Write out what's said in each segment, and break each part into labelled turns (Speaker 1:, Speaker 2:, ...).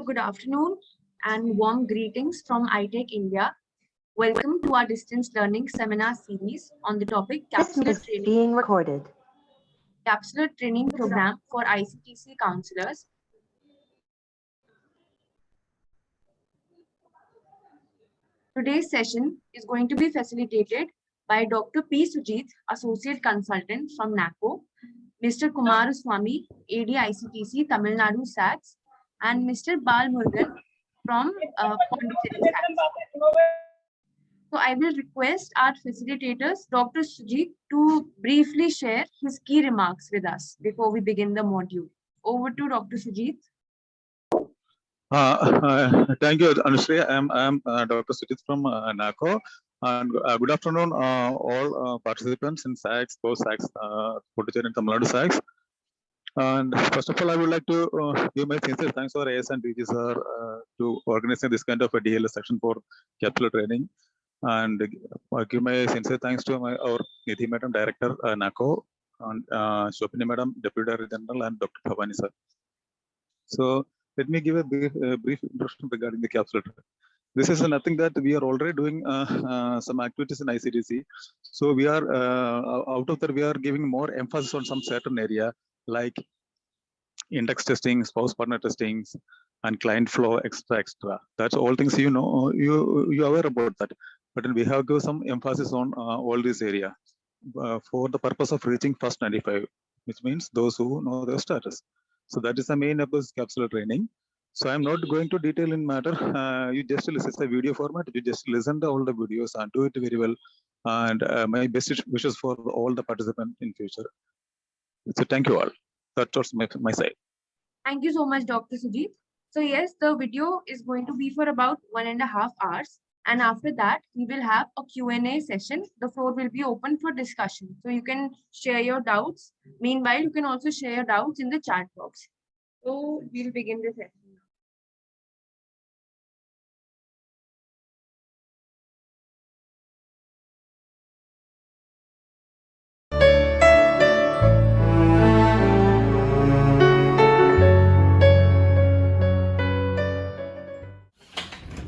Speaker 1: So good afternoon and warm greetings from Ictc India. Welcome to our distance learning seminar series on the topic Capsular Training.
Speaker 2: Being recorded.
Speaker 1: Capsular Training Program for Ictc Counsellors. Today's session is going to be facilitated by Dr. P. Sujit, Associate Consultant from NACO, Mr. Kumaraswamy, AD Ictc, Tamil Nadu SACS, and Mr. Bal Murugan from Puducherry SACS. So I will request our facilitators, Dr. Sujit, to briefly share his key remarks with us before we begin the module. Over to Dr. Sujit.
Speaker 3: Thank you, Anushree. I am Dr. Sujit from NACO. And good afternoon, all participants in SACS, both SACS, Puducherry and Tamil Nadu SACS. And first of all, I would like to give my sincere thanks for AS and DG sir to organizing this kind of a DLS section for capsular training. And give my sincere thanks to our Nidhi Madam, Director NACO, and Shopini Madam, Deputy Director General, and Dr. Bhavani sir. So let me give a brief introduction regarding the capsular training. This is nothing that we are already doing some activities in Ictc. So we are out of that, we are giving more emphasis on some certain area like index testing, spouse partner testings, and client flow, extra. That's all things you know, you are aware about that. But we have given some emphasis on all this area for the purpose of reaching first 95, which means those who know their status. So that is the main purpose of capsular training. So I'm not going to detail in matter. You just listen to the video format. You just listen to all the videos and do it very well. And my best wishes for all the participants in future. So thank you all. That was my side.
Speaker 1: Thank you so much, Dr. Sujit. So yes, the video is going to be for about 1.5 hours. And after that, we will have a Q&A session. The floor will be open for discussion. So you can share your doubts. Meanwhile, you can also share your doubts in the chat box. So we'll begin the session.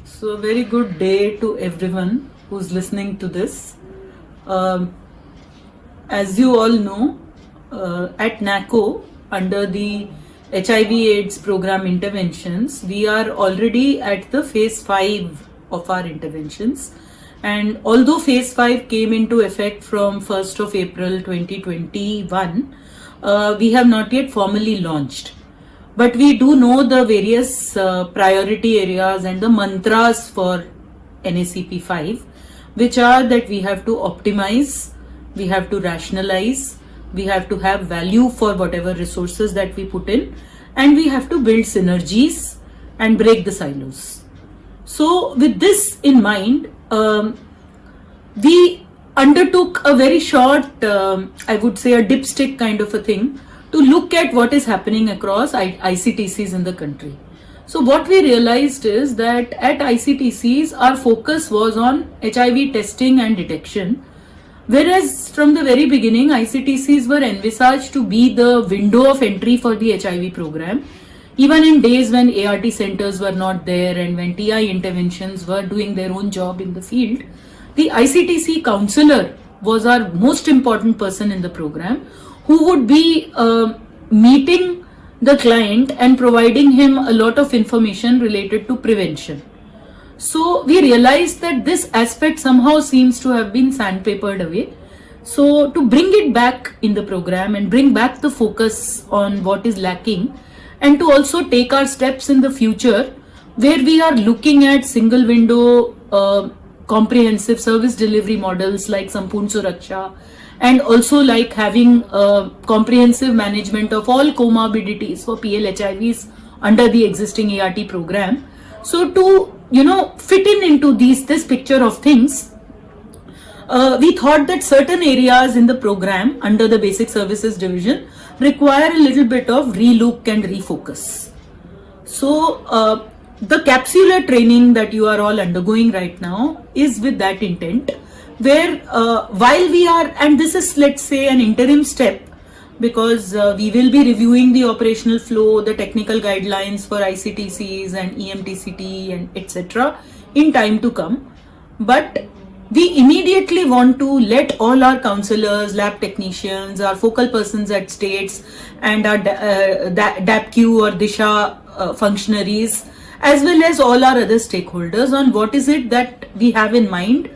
Speaker 4: So a very good day to everyone who's listening to this. As you all know, at NACO, under the HIV/AIDS program interventions, we are already at the phase 5 of our interventions. And although phase 5 came into effect from 1st of April 2021, we have not yet formally launched. But we do know the various priority areas and the mantras for NACP 5, which are that we have to optimize, we have to rationalize, we have to have value for whatever resources that we put in, and we have to build synergies and break the silos. So with this in mind, we undertook a very short, I would say a dipstick kind of a thing, to look at what is happening across ICTCs in the country. So what we realized is that at ICTCs, our focus was on HIV testing and detection, whereas from the very beginning, ICTCs were envisaged to be the window of entry for the HIV program. Even in days when ART centers were not there and when TI interventions were doing their own job in the field, the ICTC counselor was our most important person in the program, who would be meeting the client and providing him a lot of information related to prevention. So we realized that this aspect somehow seems to have been sandpapered away. So to bring it back in the program and bring back the focus on what is lacking, and to also take our steps in the future where we are looking at single window comprehensive service delivery models like Sampoorna Suraksha, and also like having comprehensive management of all comorbidities for PL-HIVs under the existing ART program. So to, fit into this picture of things, we thought that certain areas in the program under the basic services division require a little bit of relook and refocus. So the capsular training that you are all undergoing right now is with that intent, where while we are, and this is, let's say, an interim step, because we will be reviewing the operational flow, the technical guidelines for ICTCs and EMTCT and etc. in time to come. But we immediately want to let all our counselors, lab technicians, our focal persons at states and our DAPQ or DISHA functionaries, as well as all our other stakeholders on what is it that we have in mind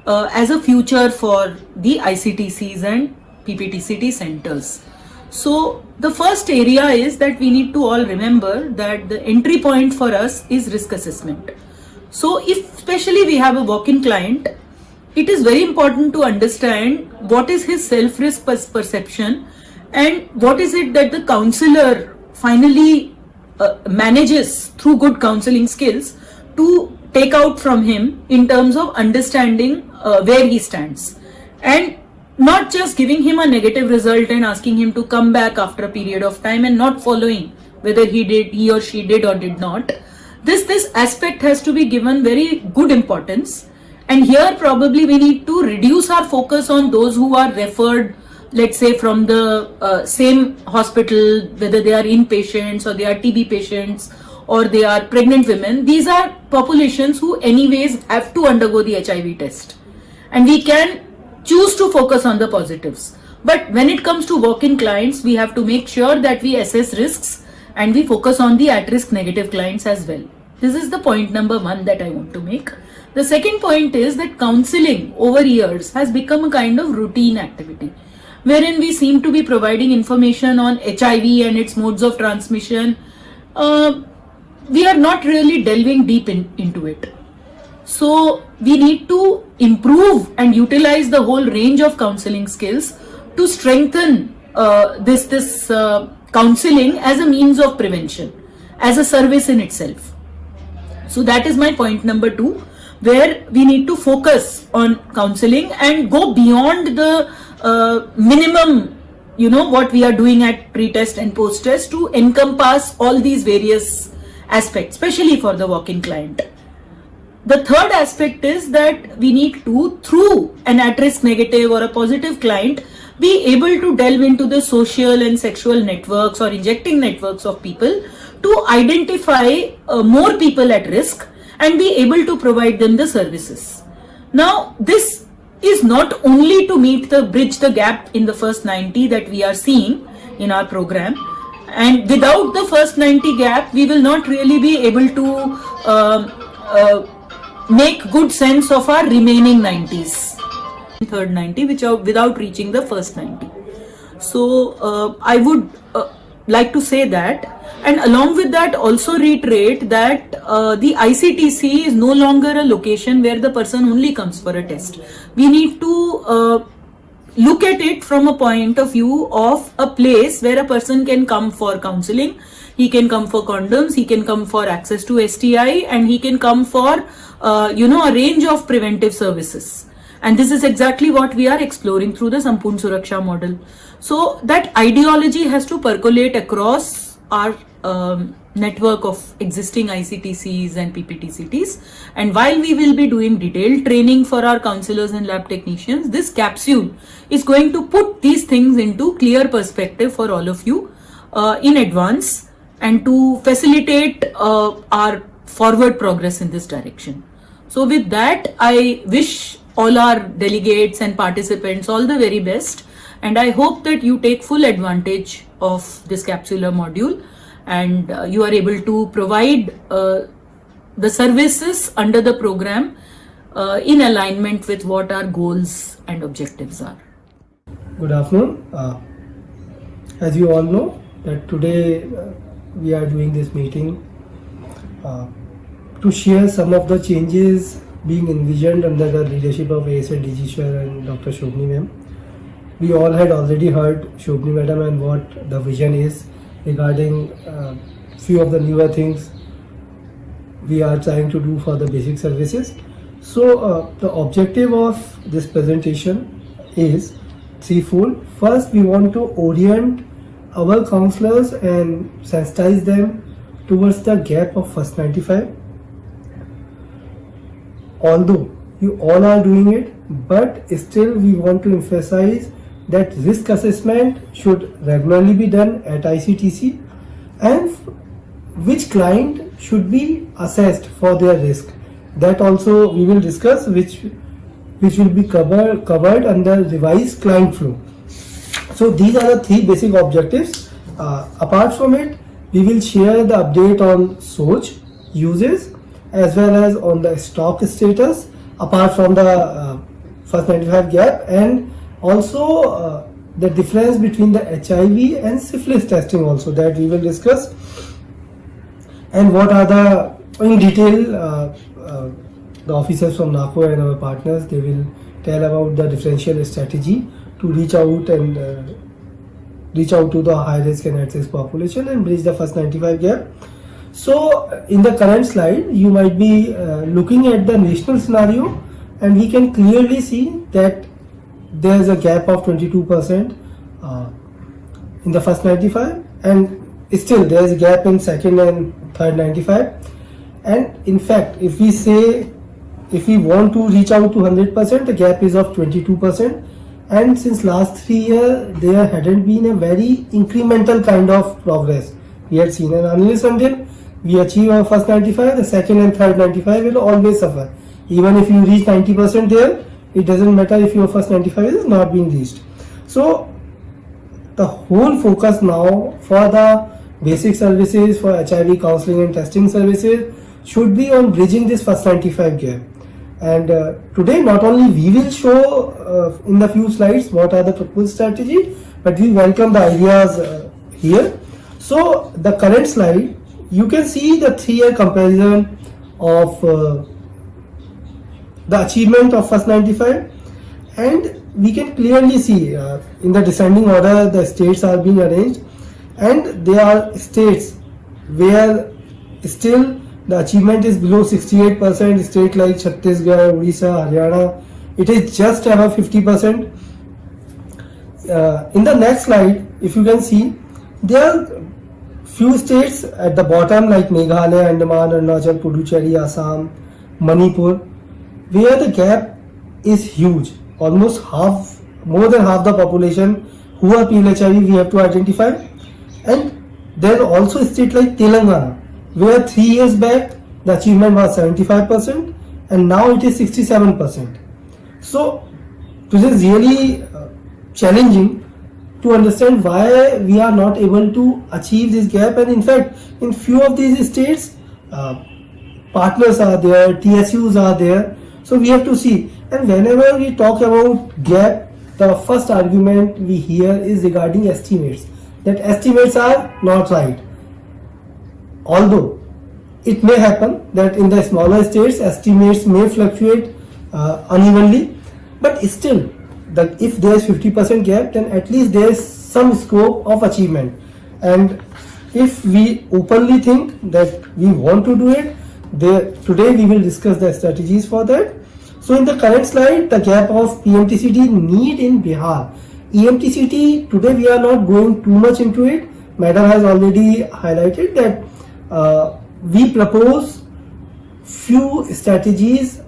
Speaker 4: as a future for the ICTCs and PPTCT centers. So the first area is that we need to all remember that the entry point for us is risk assessment. So if especially we have a walk-in client, it is very important to understand what is his self-risk perception and what is it that the counselor finally manages through good counseling skills to take out from him in terms of understanding where he stands, and not just giving him a negative result and asking him to come back after a period of time and not following whether he or she did or did not. This aspect has to be given very good importance, and here probably we need to reduce our focus on those who are referred, let's say from the same hospital, whether they are inpatients or they are TB patients or they are pregnant women. These are populations who anyways have to undergo the HIV test, and we can choose to focus on the positives. But when it comes to walk-in clients, we have to make sure that we assess risks and we focus on the at-risk negative clients as well. This is the point number one that I want to make. The second point is that counseling over years has become a kind of routine activity, wherein we seem to be providing information on HIV and its modes of transmission. We are not really delving deep into it. So we need to improve and utilize the whole range of counseling skills to strengthen this counseling as a means of prevention, as a service in itself. So that is my point number two, where we need to focus on counseling and go beyond the minimum, what we are doing at pre-test and post-test to encompass all these various aspects, especially for the walk-in client. The third aspect is that we need to, through an at-risk negative or a positive client, be able to delve into the social and sexual networks or injecting networks of people to identify more people at risk and be able to provide them the services. Now, this is not only to bridge the gap in the first 90 that we are seeing in our program, and without the first 90 gap, we will not really be able to make good sense of our remaining 90s, third 90, which are without reaching the first 90. So I would like to say that, and along with that also reiterate that the ICTC is no longer a location where the person only comes for a test. We need to look at it from a point of view of a place where a person can come for counseling, he can come for condoms, he can come for access to STI, and he can come for a range of preventive services. And this is exactly what we are exploring through the Sampoorna Suraksha model. So that ideology has to percolate across our network of existing ICTCs and PPTCTs. And while we will be doing detailed training for our counselors and lab technicians, this capsule is going to put these things into clear perspective for all of you in advance, and to facilitate our forward progress in this direction. So with that, I wish all our delegates and participants all the very best, and I hope that you take full advantage of this capsular module and you are able to provide the services under the program in alignment with what our goals and objectives are.
Speaker 2: Good afternoon. As you all know, that today we are doing this meeting to share some of the changes being envisioned under the leadership of ASL Digishwar and Dr. Shobni ma'am. We all had already heard Shobni madam and what the vision is regarding few of the newer things we are trying to do for the basic services. So the objective of this presentation is threefold. First, we want to orient our counselors and sensitize them towards the gap of first 95. Although you all are doing it, but still we want to emphasize that risk assessment should regularly be done at ICTC, and which client should be assessed for their risk. That also we will discuss, which will be covered under revised client flow. So these are the three basic objectives. Apart from it, we will share the update on SOCH uses as well as on the stock status apart from the first 95 gap, and also the difference between the HIV and syphilis testing also, that we will discuss, and what are the, in detail, the officers from NACO and our partners, they will tell about the differential strategy to reach out to the high risk and at risk population and bridge the first 95 gap. So in the current slide, you might be looking at the national scenario, and we can clearly see that there is a gap of 22% in the first 95, and still there is a gap in second and third 95. And in fact, if we want to reach out to 100%, the gap is of 22%. And since last 3 years, there hadn't been a very incremental kind of progress we had seen. And unless until we achieve our first 95, the second and third 95 will always suffer. Even if you reach 90% there, it doesn't matter if your first 95 is not being reached. So the whole focus now for the basic services, for HIV counseling and testing services, should be on bridging this first 95 gap. And today not only we will show in the few slides what are the proposed strategy, but we welcome the ideas here. So the current slide, you can see the 3-year comparison of the achievement of first 95, and we can clearly see in the descending order the states are being arranged, and there are states where still the achievement is below 68%. State like Chhattisgarh, Odisha, Haryana, it is just above 50%. In the next slide, if you can see, there are few states at the bottom like Meghalaya, Andaman, Arunachal, Puducherry, Assam, Manipur, where the gap is huge. Almost half, more than half the population who are PLHIV we have to identify. And there are also states like Telangana, where 3 years back the achievement was 75% and now it is 67%. So this is really challenging to understand why we are not able to achieve this gap. And in fact, in few of these states, partners are there, TSUs are there. So we have to see. And whenever we talk about gap, the first argument we hear is regarding estimates, that estimates are not right. Although it may happen that in the smaller states estimates may fluctuate unevenly, but still if there is 50% gap, then at least there is some scope of achievement. And if we openly think that we want to do it, today we will discuss the strategies for that. So in the current slide, the gap of PMTCT need in Bihar. EMTCT, today we are not going too much into it. Madam has already highlighted that we propose few strategies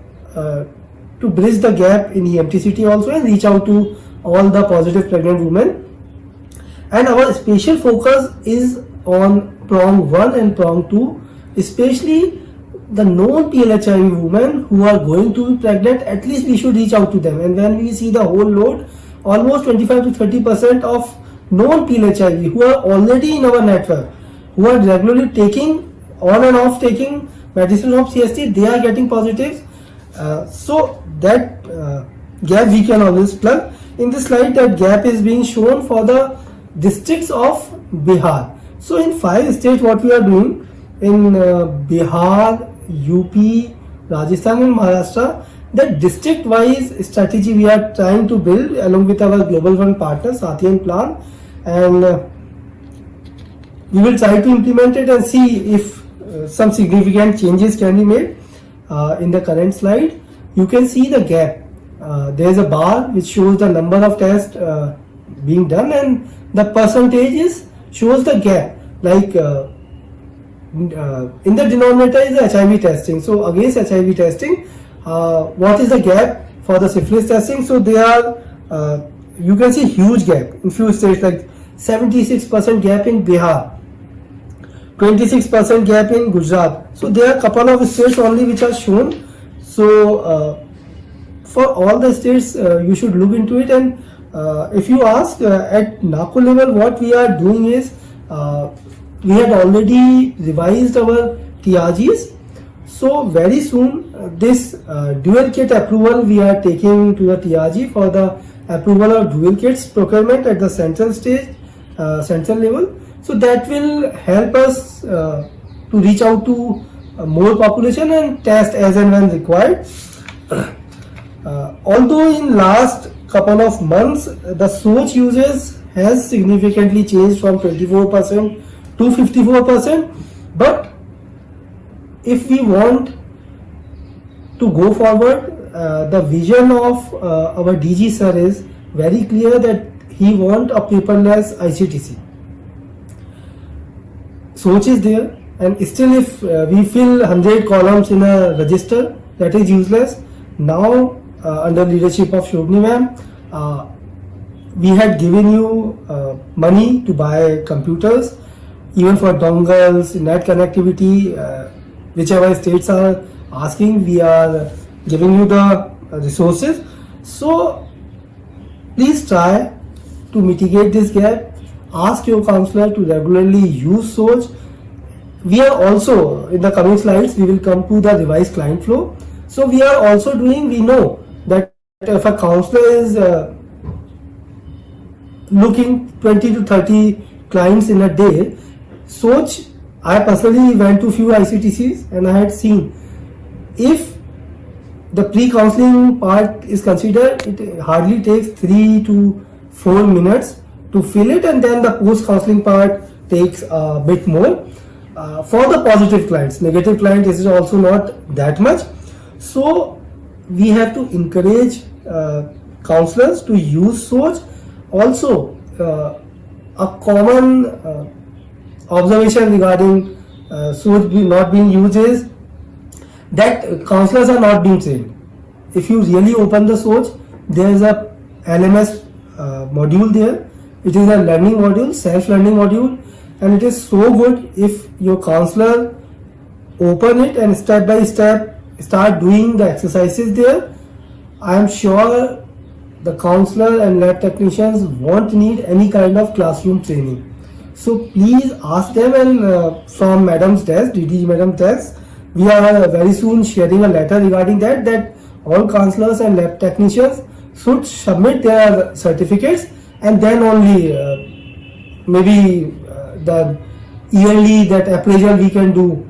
Speaker 2: to bridge the gap in EMTCT also and reach out to all the positive pregnant women. And our special focus is on prong 1 and prong 2, especially the known PLHIV women who are going to be pregnant. At least we should reach out to them. And when we see the whole load, almost 25 to 30% of known PLHIV who are already in our network, who are regularly taking on and off taking medicine of CST, they are getting positives. So that gap we can always plug. In this slide, that gap is being shown for the districts of Bihar. So in 5 states, what we are doing in Bihar, UP, Rajasthan and Maharashtra, the district wise strategy we are trying to build along with our Global Fund partner Sathi and Plan, and we will try to implement it and see if some significant changes can be made. In the current slide, you can see the gap. There is a bar which shows the number of tests being done, and the percentages shows the gap. Like in the denominator is the HIV testing. So against HIV testing, what is the gap for the syphilis testing? So they are you can see huge gap in few states, like 76% gap in Bihar, 26% gap in Gujarat. So there are a couple of states only which are shown. So for all the states, you should look into it. And if you ask at NACO level, what we are doing is we had already revised our TRGs. So very soon this dual kit approval we are taking to the TRG for the approval of dual kits procurement at the central stage, central level. So that will help us to reach out to more population and test as and when required. Although in last couple of months the Soch uses has significantly changed from 24% to 54%, but if we want to go forward, the vision of our DG sir is very clear that he wants a paperless ICTC. Soch is there, and still if we fill 100 columns in a register, that is useless. Now under leadership of Shobni ma'am, we had given you money to buy computers, even for dongles, net connectivity, whichever states are asking, we are giving you the resources. So please try to mitigate this gap. Ask your counselor to regularly use Soch. We are also, in the coming slides, we will come to the revised client flow. So we are also doing, we know that if a counselor is looking 20 to 30 clients in a day, Soch, I personally went to few ICTCs and I had seen, if the pre-counseling part is considered, it hardly takes 3 to 4 minutes to fill it, and then the post-counseling part takes a bit more. For the positive clients, negative clients is also not that much. So we have to encourage counselors to use Soch. Also, a common observation regarding Soch not being used is that counselors are not being trained. If you really open the Soch, there is a LMS module there. It is a learning module, self-learning module, and it is so good. If your counselor open it and step by step start doing the exercises there, I am sure the counselor and lab technicians won't need any kind of classroom training. So please ask them, and from Madam's desk, DDG Madam's desk, we are very soon sharing a letter regarding that all counselors and lab technicians should submit their certificates, and then only maybe the yearly that appraisal we can do,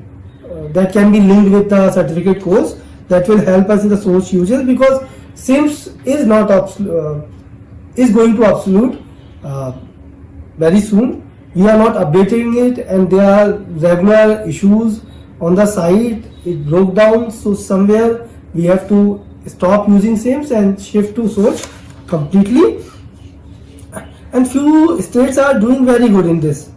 Speaker 2: that can be linked with the certificate course, that will help us in the Soch usage, because SIMS is not is going to absolute very soon. We are not updating it, and there are regular issues on the site. It broke down, so somewhere we have to stop using SIMS and shift to Soch completely. And few states are doing very good in this.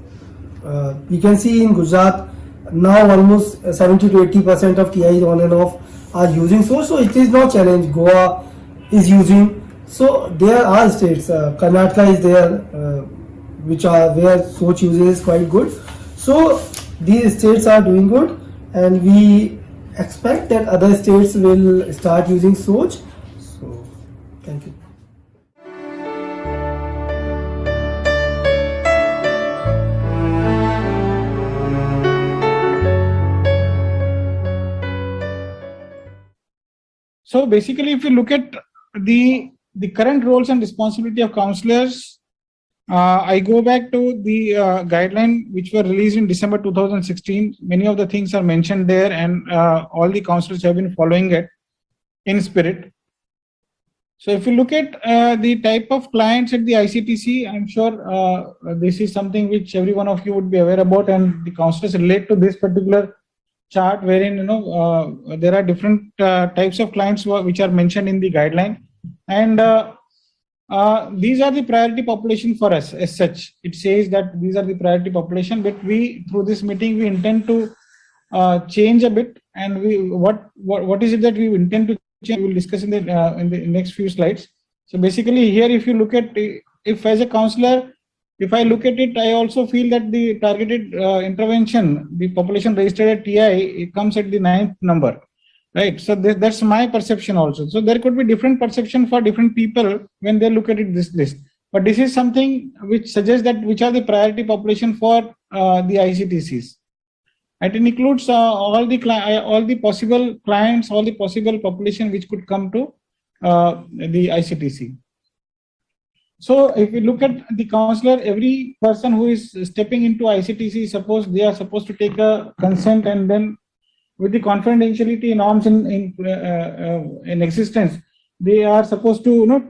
Speaker 2: We can see in Gujarat now almost 70 to 80% of TIs on and off are using Soch, so it is no challenge. Goa is using. So there are states, Karnataka is there, which are where Soch usage is quite good. So these states are doing good, and we expect that other states will start using Soch. So thank you.
Speaker 5: So basically, if you look at the current roles and responsibility of counselors, I go back to the guideline which were released in December 2016. Many of the things are mentioned there, and all the counselors have been following it in spirit. So if you look at the type of clients at the ICTC, I'm sure this is something which every one of you would be aware about, and the counselors relate to this particular chart, wherein there are different types of clients which are mentioned in the guideline, and these are the priority population for us as such. It says that these are the priority population, but we, through this meeting, we intend to change a bit, and we what is it that we intend to change, we will discuss in the next few slides. So basically here, if you look at, if as a counselor, if I look at it, I also feel that the targeted intervention, the population registered at TI, it comes at the 9th number, right? So that's my perception also. So there could be different perception for different people when they look at it this list. But this is something which suggests that which are the priority population for the ICTCs. And it includes all the possible clients, all the possible population which could come to the ICTC. So if we look at the counselor, every person who is stepping into ICTC, suppose they are supposed to take a consent, and then with the confidentiality norms in existence, they are supposed to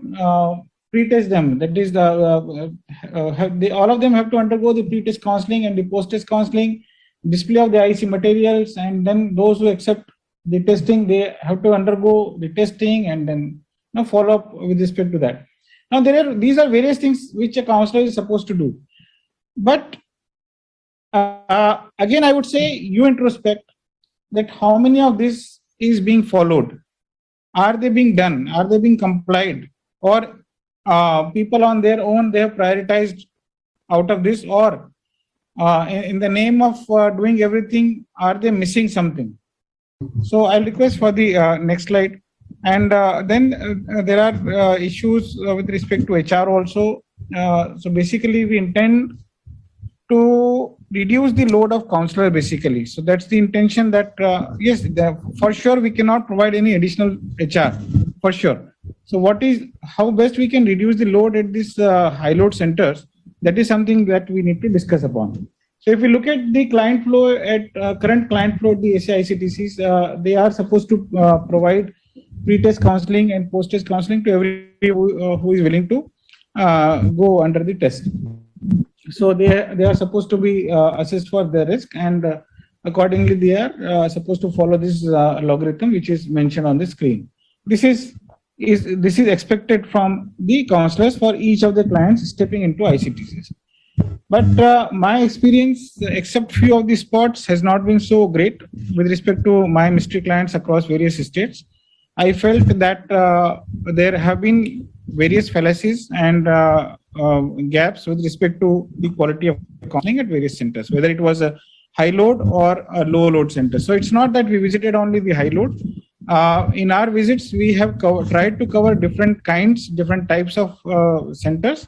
Speaker 5: pre-test them. That is, all of them have to undergo the pre-test counseling and the post-test counseling, display of the IC materials, and then those who accept the testing, they have to undergo the testing and then follow up with respect to that. Now these are various things which a counselor is supposed to do. But again, I would say you introspect that how many of this is being followed. Are they being done? Are they being complied? Or people on their own, they have prioritized out of this, or in the name of doing everything, are they missing something? So I'll request for the next slide. And then there are issues with respect to HR also. So basically we intend to reduce the load of counselor basically. So that's the intention that, yes, for sure we cannot provide any additional HR, for sure. So how best we can reduce the load at these high load centers, that is something that we need to discuss upon. So if we look at the client flow at current client flow, the ICTCs, they are supposed to provide pre-test counseling and post-test counseling to everyone who is willing to go under the test. So they are supposed to be assessed for their risk, and accordingly they are supposed to follow this logarithm which is mentioned on the screen. This is expected from the counselors for each of the clients stepping into ICTCs. But my experience, except few of the spots, has not been so great with respect to my mystery clients across various states. I felt that there have been various fallacies and gaps with respect to the quality of counseling at various centers, whether it was a high load or a low load center. So it's not that we visited only the high load. In our visits, we have tried to cover different types of centers,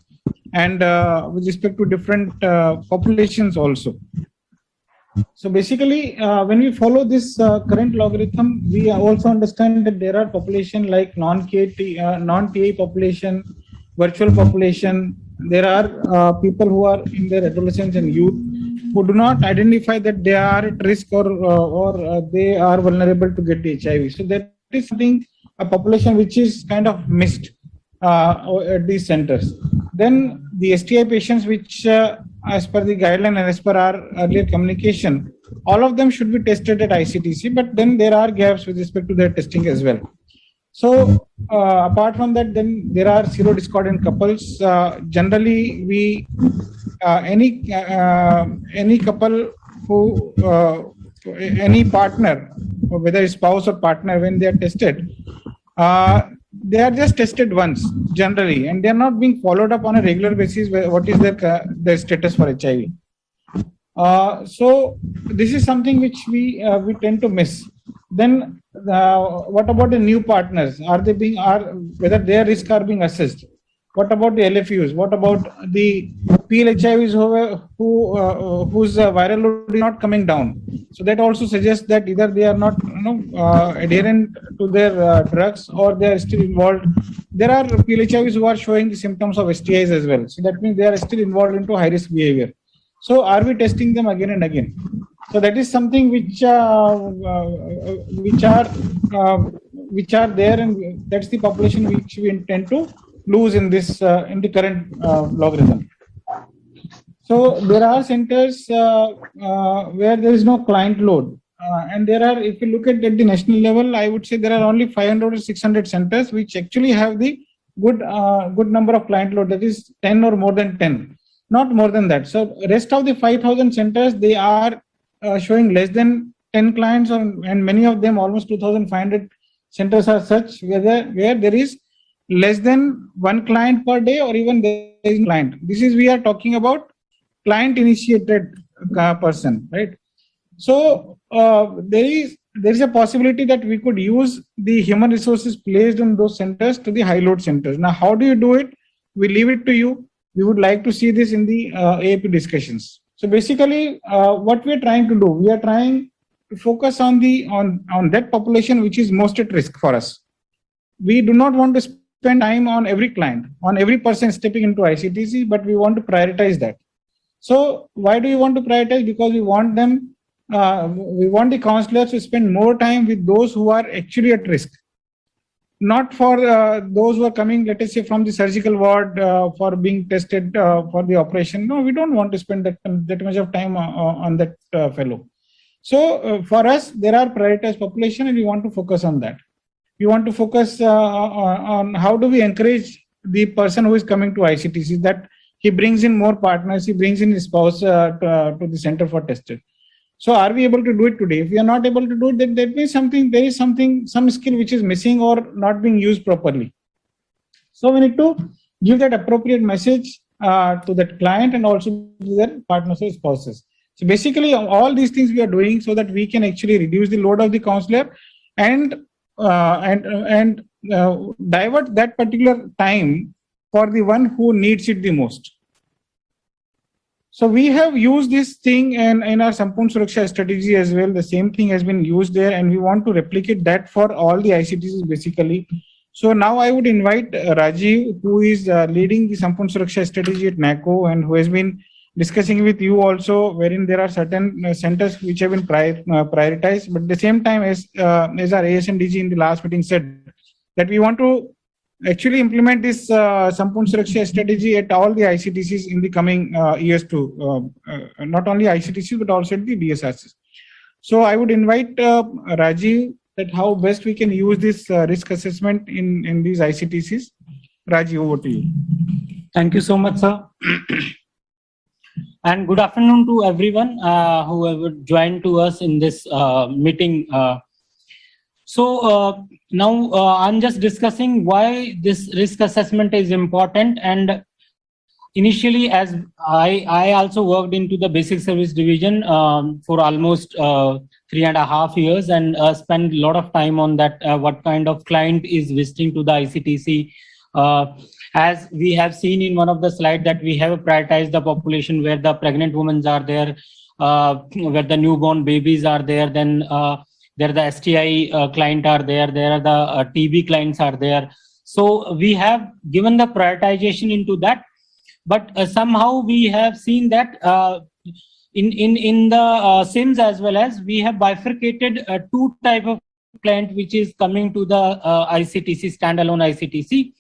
Speaker 5: and with respect to different populations also. So basically, when we follow this current logarithm, we also understand that there are population like non-TA population, virtual population. There are people who are in their adolescence and youth who do not identify that they are at risk or they are vulnerable to get the HIV. So that is something, a population which is kind of missed at these centers. Then the STI patients, which as per the guideline and as per our earlier communication, all of them should be tested at ICTC, but then there are gaps with respect to their testing as well. So apart from that, then there are serodiscordant couples. Generally, we any couple who any partner, whether spouse or partner, when they are tested, they are just tested once generally, and they are not being followed up on a regular basis. What is their status for HIV? So this is something which we tend to miss. Then what about the new partners? Whether their risk are being assessed? What about the LFUs? What about the PLHIVs whose viral load is not coming down? So that also suggests that either they are not adherent to their drugs, or they are still involved. There are PLHIVs who are showing the symptoms of STIs as well. So that means they are still involved into high risk behavior. So are we testing them again and again? So that is something which are there, and that's the population which we intend to lose in this in the current logarithm. So there are centers where there is no client load, and there are, if you look at the national level, I would say there are only 500 or 600 centers which actually have the good number of client load, that is 10 or more than 10, not more than that. So rest of the 5,000 centers, they are showing less than 10 clients, and many of them, almost 2,500 centers are such where there is less than one client per day, or even there is no client. This is, we are talking about client initiated person, right? So there is a possibility that we could use the human resources placed in those centers to the high load centers. Now, how do you do it? We leave it to you. We would like to see this in the AAP discussions. So basically, what we are trying to do, we are trying to focus on that population which is most at risk for us. We do not want to spend time on every client, on every person stepping into ICTC, but we want to prioritize that. So why do we want to prioritize? Because we want them, we want the counselors to spend more time with those who are actually at risk. Not for those who are coming, let us say, from the surgical ward for being tested for the operation. No, we don't want to spend that much of time on that fellow. So for us, there are prioritized population, and we want to focus on that. We want to focus on how do we encourage the person who is coming to ICTC, that he brings in more partners, he brings in his spouse to the center for testing. So are we able to do it today? If we are not able to do it, then that means there is some skill which is missing or not being used properly. So we need to give that appropriate message to that client and also to their partners or spouses. So basically, all these things we are doing so that we can actually reduce the load of the counselor and divert that particular time for the one who needs it the most. So we have used this thing in our Sampoorna Suraksha strategy as well. The same thing has been used there, and we want to replicate that for all the ICTCs basically. So now I would invite Rajiv, who is leading the Sampoorna Suraksha strategy at NACO and who has been discussing with you also, wherein there are certain centers which have been prioritized. But at the same time, as our ASNDG in the last meeting said, that we want to actually implement this Sampoorna Suraksha strategy at all the ICTCs in the coming years too, not only ICTCs but also at the DSRCs. So I would invite Rajiv, that how best we can use this risk assessment in these ICTCs. Rajiv, over to you.
Speaker 6: Thank you so much, sir. And good afternoon to everyone who have joined to us in this meeting. So now I'm just discussing why this risk assessment is important. And initially, as I also worked into the basic service division for almost 3.5 years, and spent a lot of time on that, what kind of client is visiting to the ICTC. As we have seen in one of the slides, that we have prioritized the population where the pregnant women are there, where the newborn babies are there, then there the STI client are there are the TB clients are there. So we have given the prioritization into that, but somehow we have seen that in the SIMS as well, as we have bifurcated two type of client which is coming to the ICTC, standalone ICTC.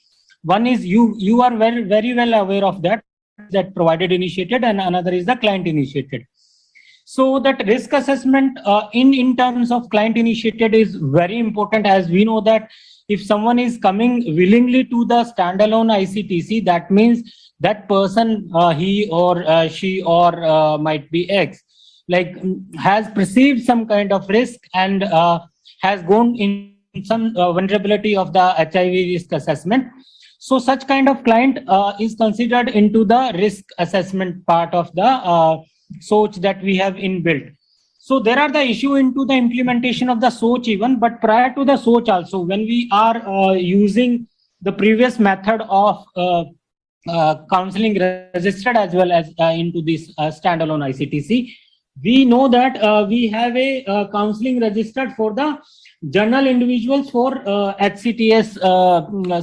Speaker 6: One is you are very well aware of that provided initiated, and another is the client initiated. So that risk assessment in terms of client initiated is very important, as we know that if someone is coming willingly to the standalone ICTC, that means that person, he or she or might be X, like has perceived some kind of risk and has gone in some vulnerability of the HIV risk assessment. So such kind of client is considered into the risk assessment part of the SOCH that we have inbuilt. So there are the issue into the implementation of the SOCH even, but prior to the SOCH also, when we are using the previous method of counseling registered as well as into this standalone ICTC, we know that we have a counseling registered for the general individuals for HCTS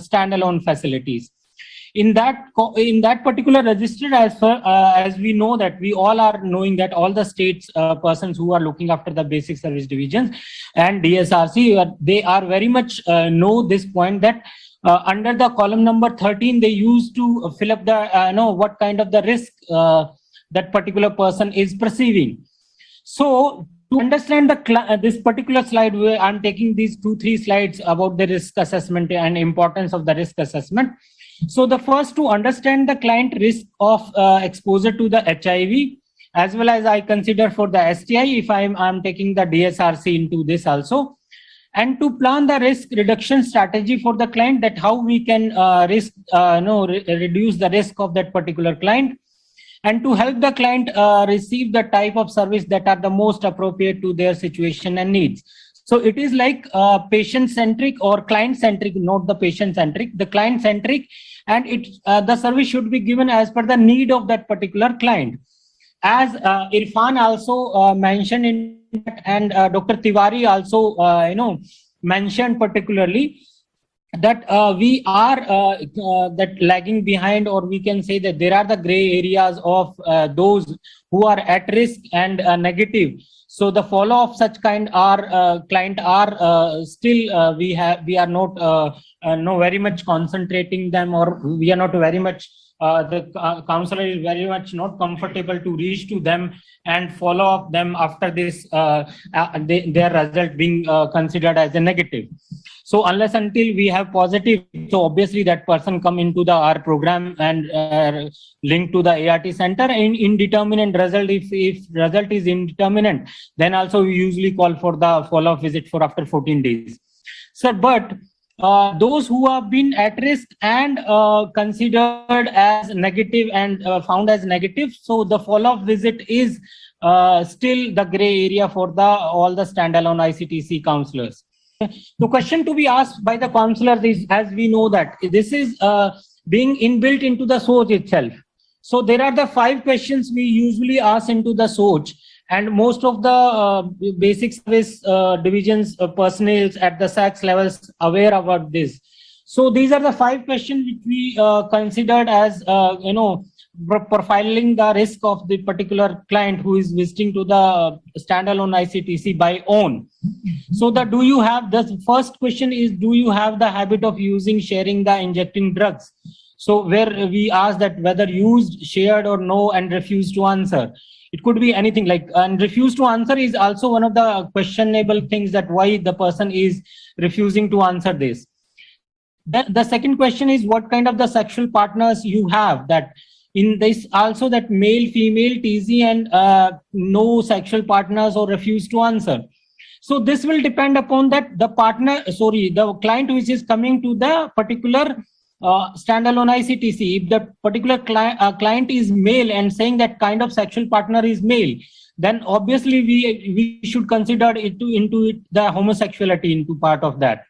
Speaker 6: standalone facilities. In that particular register, as we know that we all are knowing that all the states persons who are looking after the basic service divisions and DSRC, they are very much know this point that under the column number 13, they used to fill up the what kind of the risk that particular person is perceiving. So to understand this particular slide, where I'm taking these 2-3 slides about the risk assessment and importance of the risk assessment. So the first, to understand the client risk of exposure to the HIV, as well as I consider for the STI, if I'm taking the DSRC into this also. and to plan the risk reduction strategy for the client, that how we can reduce the risk of that particular client, and to help the client receive the type of service that are the most appropriate to their situation and needs. So it is like patient-centric or client-centric, not the patient-centric, the client-centric, and the service should be given as per the need of that particular client. As Irfan also mentioned in that, and Dr. Tiwari also mentioned particularly, that we are that lagging behind, or we can say that there are the gray areas of those who are at risk and negative. So the follow of such kind are client are still we are not very much concentrating them, or we are not very much the counselor is very much not comfortable to reach to them and follow up them after this their result being considered as a negative. So unless until we have positive, so obviously that person come into our program and link to the ART center. In indeterminate result, if result is indeterminate, then also we usually call for the follow-up visit for after 14 days. Sir, but those who have been at risk and considered as negative and found as negative, so the follow-up visit is still the gray area for all the standalone ICTC counselors. The question to be asked by the counselors is, as we know that this is being inbuilt into the SOCH itself. So there are the 5 questions we usually ask into the SOCH, and most of the basic service divisions personnel at the SACS levels aware about this. So these are the 5 questions which we considered as profiling the risk of the particular client who is visiting to the standalone ICTC by own. So do you have, the first question is, do you have the habit of using, sharing the injecting drugs? So where we ask that whether used, shared or no, and refuse to answer. It could be anything like, and refuse to answer is also one of the questionable things, that why the person is refusing to answer this. The second question is, what kind of the sexual partners you have, that in this also that male, female, TZ, and no sexual partners or refuse to answer. So this will depend upon that the client which is coming to the particular standalone ICTC. If the particular client is male and saying that kind of sexual partner is male, then obviously we should consider into it the homosexuality into part of that.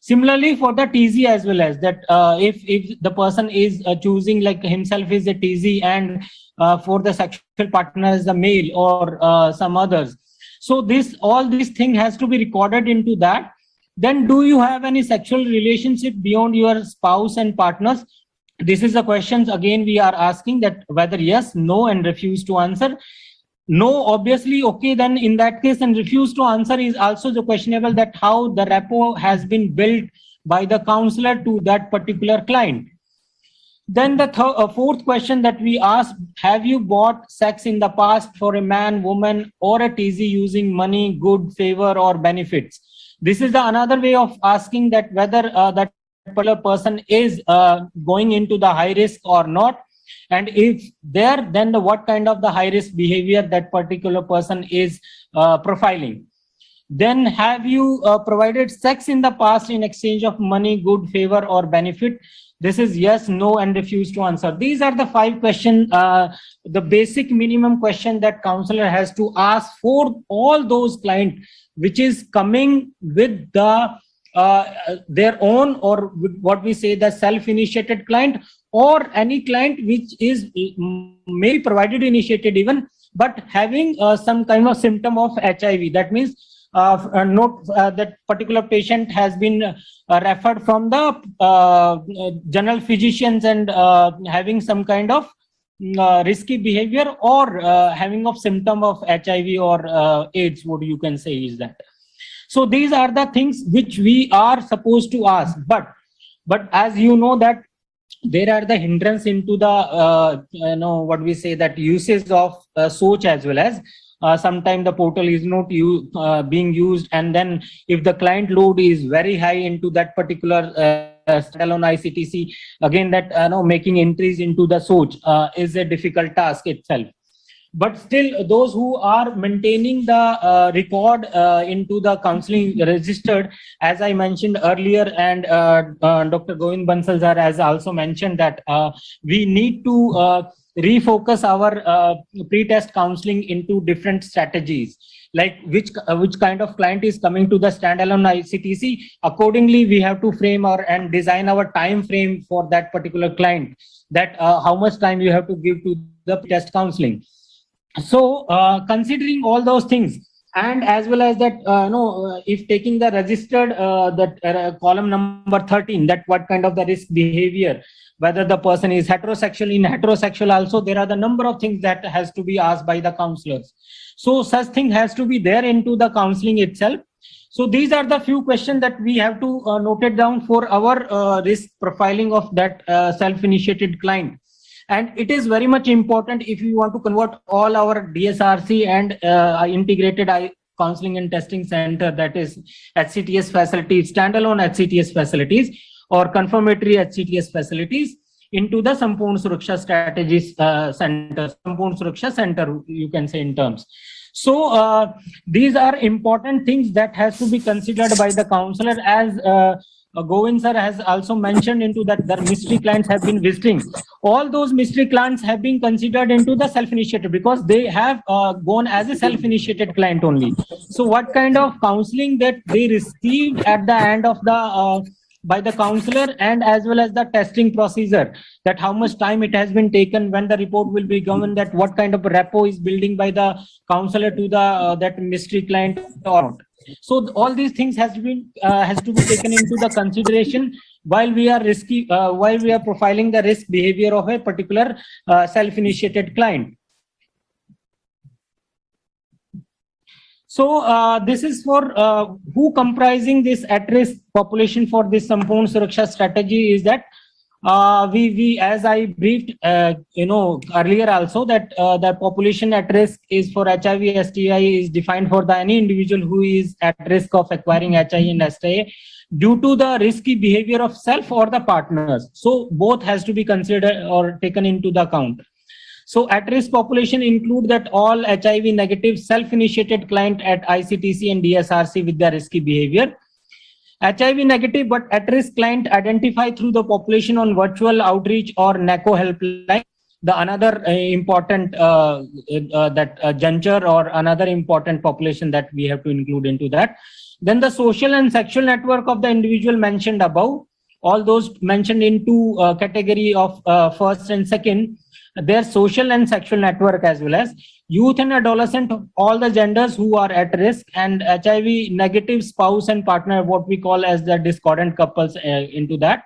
Speaker 6: Similarly for the TZ as well, as that if the person is choosing like himself is a TZ and for the sexual partner is a male or some others. So all these thing has to be recorded into that. Then do you have any sexual relationship beyond your spouse and partners? This is the questions again we are asking, that whether yes, no, and refuse to answer. No, obviously, okay, then in that case, and refuse to answer is also the questionable, that how the rapport has been built by the counselor to that particular client. Then the fourth question that we ask, have you bought sex in the past for a man, woman, or a TZ using money, good, favor, or benefits? This is another way of asking that whether that particular person is going into the high risk or not. And if there, then what kind of the high risk behavior that particular person is profiling. Then have you provided sex in the past in exchange of money, good, favor, or benefit? This is yes, no, and refuse to answer. These are the 5 questions, the basic minimum question that counselor has to ask for all those clients which is coming with the their own, or what we say the self-initiated client, or any client which is maybe provided initiated even, but having some kind of symptom of HIV. That means that particular patient has been referred from the general physicians and having some kind of risky behavior, or having of symptom of HIV or AIDS, what you can say is that. So these are the things which we are supposed to ask, but as you know that there are the hindrance into the what we say that usage of SOCH as well as sometimes the portal is not being used, and then if the client load is very high into that particular standalone ICTC, again that making entries into the SOCH is a difficult task itself. But still, those who are maintaining the record into the counseling registered, as I mentioned earlier, and Dr. Govind Bansal sir has also mentioned that we need to refocus our pre-test counseling into different strategies, like which kind of client is coming to the standalone ICTC. Accordingly, we have to frame and design our time frame for that particular client, that how much time you have to give to the test counseling. So considering all those things, and as well as that, if taking the registered column number 13, that what kind of the risk behavior, whether the person is heterosexual. In heterosexual also, there are the number of things that has to be asked by the counselors. So such thing has to be there into the counseling itself. So these are the few questions that we have to note it down for our risk profiling of that self-initiated client. And it is very much important if you want to convert all our DSRC and integrated counseling and testing center, that is HCTS facilities, standalone HCTS facilities or confirmatory HCTS facilities, into the Sampurna Suraksha Strategies Center, Sampurna Suraksha Center, you can say in terms. So these are important things that has to be considered by the counselor, as Govind sir has also mentioned into that the mystery clients have been visiting. All those mystery clients have been considered into the self-initiated because they have gone as a self-initiated client only. So what kind of counseling that they received at the end of the by the counselor, and as well as the testing procedure, that how much time it has been taken, when the report will be given, that what kind of rapport is building by the counselor to the that mystery client or not. So all these things has to be taken into the consideration while we are profiling the risk behavior of a particular self-initiated client. So this is for who comprising this at-risk population for this Sampurna Suraksha strategy is that we as I briefed earlier also, that the population at risk is for HIV STI is defined for the any individual who is at risk of acquiring HIV and STI due to the risky behavior of self or the partners. So both has to be considered or taken into the account. So at-risk population include that all HIV negative self-initiated client at ICTC and DSRC with their risky behavior. HIV negative but at-risk client identified through the population on virtual outreach or NACO helpline. The another important juncture or another important population that we have to include into that. Then the social and sexual network of the individual mentioned above. All those mentioned into category of first and second, their social and sexual network, as well as youth and adolescent, all the genders who are at risk, and HIV negative spouse and partner, what we call as the discordant couples into that.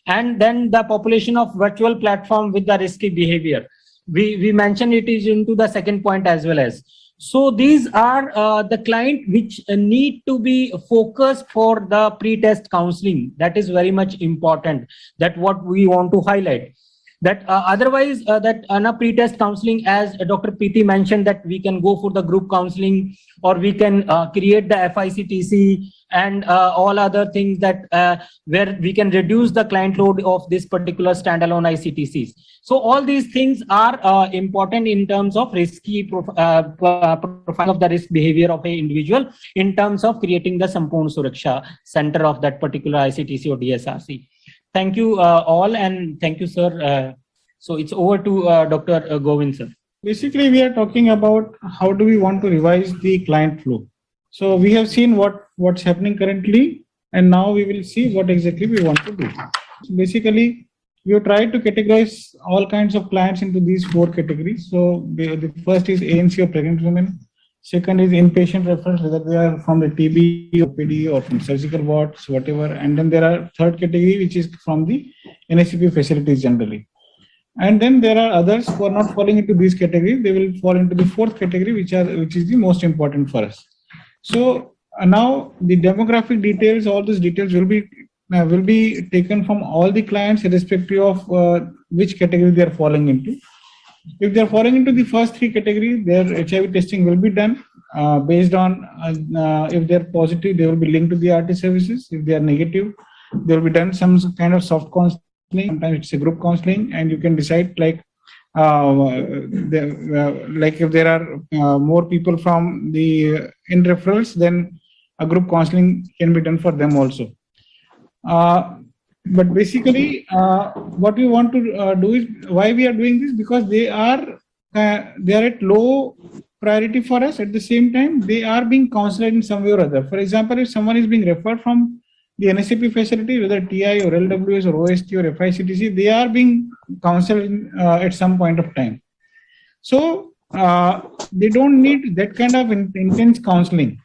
Speaker 6: And then the population of virtual platform with the risky behavior. We mentioned it is into the second point as well as. So these are the client which need to be focused for the pre-test counseling. That is very much important. That what we want to highlight. That otherwise that on a pre-test counseling, as Dr. PT mentioned, that we can go for the group counseling, or we can create the FICTC and all other things that where we can reduce the client load of this particular standalone ICTCs. So all these things are important in terms of risky profile of the risk behavior of an individual in terms of creating the Sampurna Suraksha center of that particular ICTC or DSRC. Thank you all, and thank you, sir. So it's over to Dr. Govind, sir.
Speaker 5: Basically, we are talking about how do we want to revise the client flow. So we have seen what's happening currently, and now we will see what exactly we want to do. So basically, we have tried to categorize all kinds of clients into these 4 categories. So the first is ANC or pregnant women. Second is inpatient reference, whether they are from the TB, OPD, or from surgical wards, whatever. And then there are third category, which is from the NSCP facilities generally. And then there are others who are not falling into these categories. They will fall into the 4th category, which is the most important for us. So now the demographic details, all these details will be taken from all the clients irrespective of which category they are falling into. If they are falling into the first 3 categories, their HIV testing will be done based on if they are positive, they will be linked to the RT services. If they are negative, they will be done some kind of soft counseling. Sometimes it's a group counseling, and you can decide like like if there are more people from the in referrals, then a group counseling can be done for them also. But basically, what we want to do is, why we are doing this, because they are at low priority for us. At the same time, they are being counseled in some way or other. For example, if someone is being referred from the NSAP facility, whether TI or LWS or OST or FICTC, they are being counseled at some point of time. So they don't need that kind of intense counseling.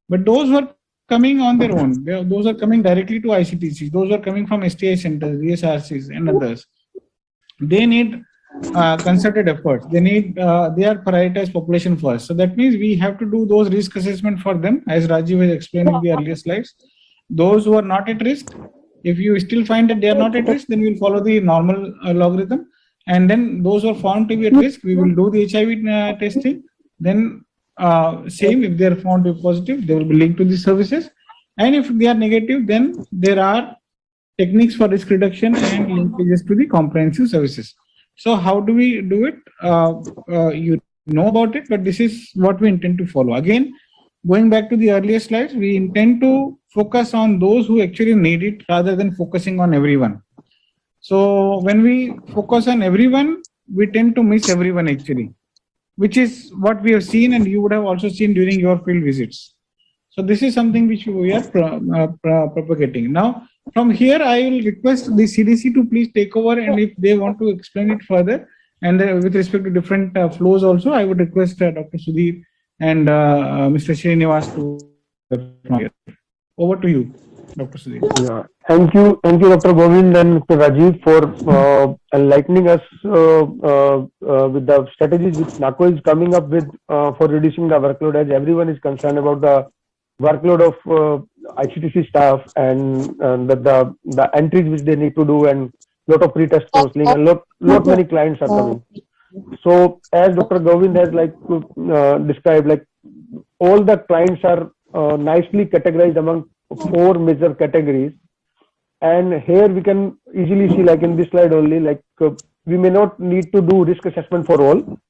Speaker 5: But those who are coming on their own, those are coming directly to ICTC, those are coming from STI centers, DSRCs and others, they need concerted efforts. They are prioritized population first. So that means we have to do those risk assessment for them, as Rajiv has explained in the earlier slides. Those who are not at risk, if you still find that they are not at risk, then we'll follow the normal logarithm. And then those who are found to be at risk, we will do the HIV testing. Then same, if they are found to be positive, they will be linked to the services. And if they are negative, then there are techniques for risk reduction and linkages to the comprehensive services. So how do we do it? You know about it, but this is what we intend to follow. Again, going back to the earlier slides, we intend to focus on those who actually need it rather than focusing on everyone. So when we focus on everyone, we tend to miss everyone actually, which is what we have seen, and you would have also seen during your field visits. So this is something which we are propagating. Now, from here, I will request the CDC to please take over, and if they want to explain it further, and with respect to different flows also, I would request Dr. Sudhir and Mr. Srinivas to from here. Over to you, Dr. Sudhir.
Speaker 7: Yeah. Thank you, Dr. Govind and Mr. Rajiv, for enlightening us with the strategies which NACO is coming up with for reducing the workload, as everyone is concerned about the workload of ICTC staff and the entries which they need to do, and lot of pre-test counseling, and lot many clients are coming. So as Dr. Govind has described, like all the clients are nicely categorized among 4 major categories. And here we can easily see, like in this slide only, like we may not need to do risk assessment for all.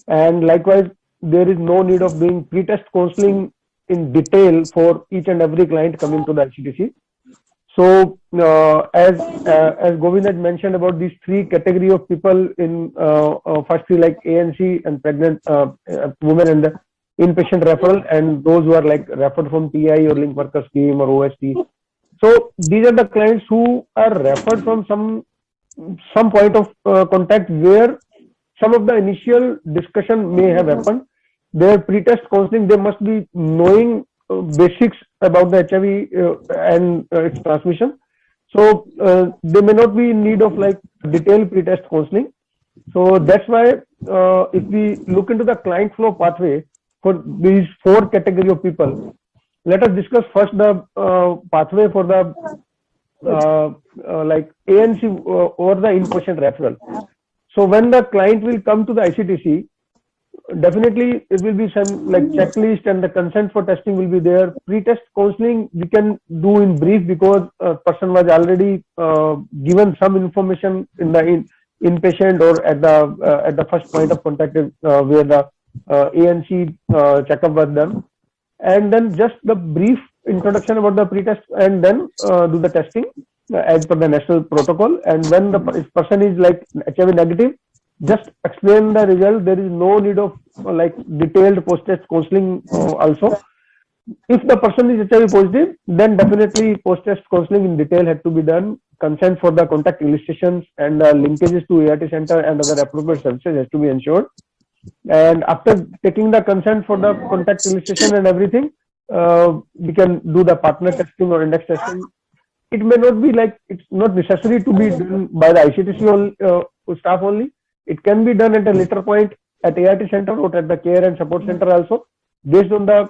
Speaker 7: And likewise, there is no need of doing pre-test counseling in detail for each and every client coming to the ICTC. So as Govind had mentioned about these 3 category of people in firstly like ANC and pregnant women and the inpatient referral, and those who are like referred from TI or link worker scheme or OST. So these are the clients who are referred from some point of contact where some of the initial discussion may have happened. Their pre-test counseling, they must be knowing basics about the HIV and its transmission. So they may not be in need of like detailed pre-test counseling. So that's why if we look into the client flow pathway for these 4 category of people, let us discuss first the pathway for the like ANC or the inpatient referral. So when the client will come to the ICTC, definitely it will be some like checklist, and the consent for testing will be there. Pre-test counseling we can do in brief because a person was already given some information in the inpatient or at the first point of contact where the ANC checkup was done, and then just the brief introduction about the pre-test, and then do the testing as per the national protocol. And when the person is like HIV negative, just explain the result. There is no need of like detailed post-test counseling also. If the person is HIV positive, then definitely post-test counseling in detail had to be done. Consent for the contact illustrations and linkages to ART center and other appropriate services has to be ensured. And after taking the consent for the contact illustration and everything, we can do the partner testing or index testing. It may not be like, it's not necessary to be done by the ICTC staff only. It can be done at a later point at ART center or at the care and support center also, based on the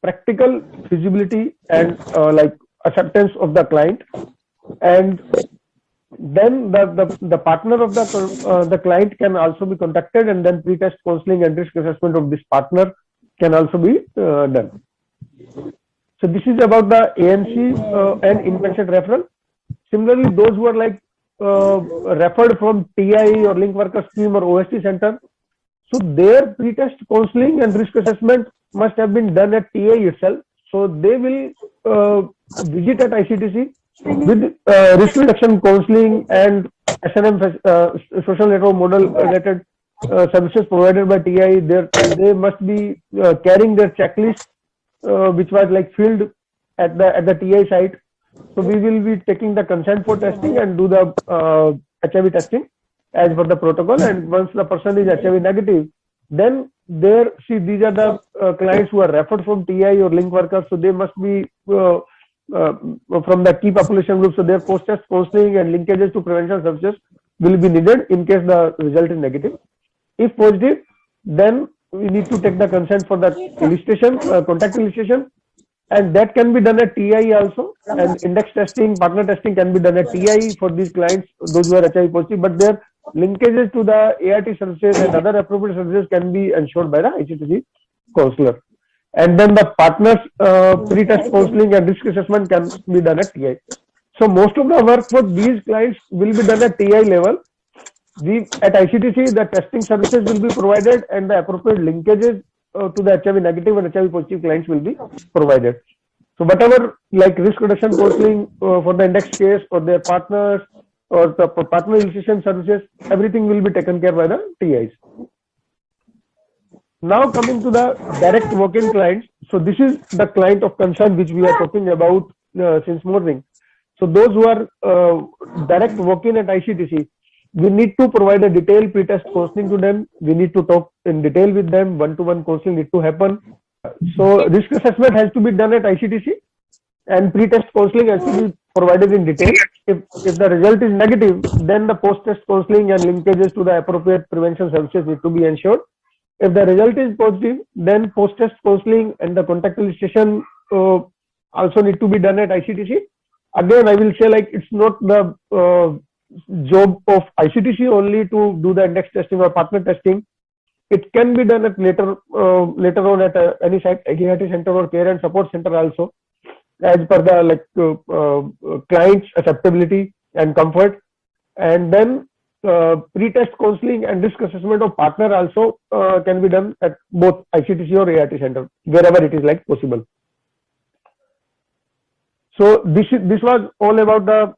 Speaker 7: practical feasibility and like acceptance of the client. And then the partner of the client can also be contacted, and then pre-test counseling and risk assessment of this partner can also be done. So this is about the ANC and inpatient referral. Similarly, those who are like referred from TI or link worker scheme or OST center, so their pre-test counseling and risk assessment must have been done at TI itself. So they will visit at ICTC with risk reduction counseling and SNM social network model related services provided by TI. They must be carrying their checklist, which was like filled at the TI site. So we will be taking the consent for testing and do the HIV testing as per the protocol. And once the person is HIV negative, then these are the clients who are referred from TI or link workers. So they must be from the key population group. So their post-test counseling and linkages to prevention services will be needed in case the result is negative. If positive, then we need to take the consent for the illustration, contact illustration, and that can be done at TI also. And index testing, partner testing can be done at TI for these clients, those who are HIV positive, but their linkages to the ART services and other appropriate services can be ensured by the ICTC counselor. And then the partners pre-test counseling and risk assessment can be done at TI. So most of the work for these clients will be done at TI level. At ICTC, the testing services will be provided and the appropriate linkages to the HIV negative and HIV positive clients will be provided. So whatever like risk reduction counseling for the index case or their partners or the partner illustration services, everything will be taken care by the TIs. Now coming to the direct walk-in clients. So this is the client of concern which we are talking about since morning. So those who are direct walk-in at ICTC, we need to provide a detailed pre-test counseling to them. We need to talk in detail with them. One-to-one counseling need to happen. So risk assessment has to be done at ICTC and pre-test counseling has to be provided in detail. If the result is negative, then the post-test counseling and linkages to the appropriate prevention services need to be ensured. If the result is positive, then post-test counseling and the contact illustration also need to be done at ICTC. Again, I will say like it's not the job of ICTC only to do the index testing or partner testing. It can be done at later on at any site, ART center or care and support center also, as per the client's acceptability and comfort. And then pre-test counseling and risk assessment of partner also can be done at both ICTC or ART center, wherever it is like possible. So this was all about the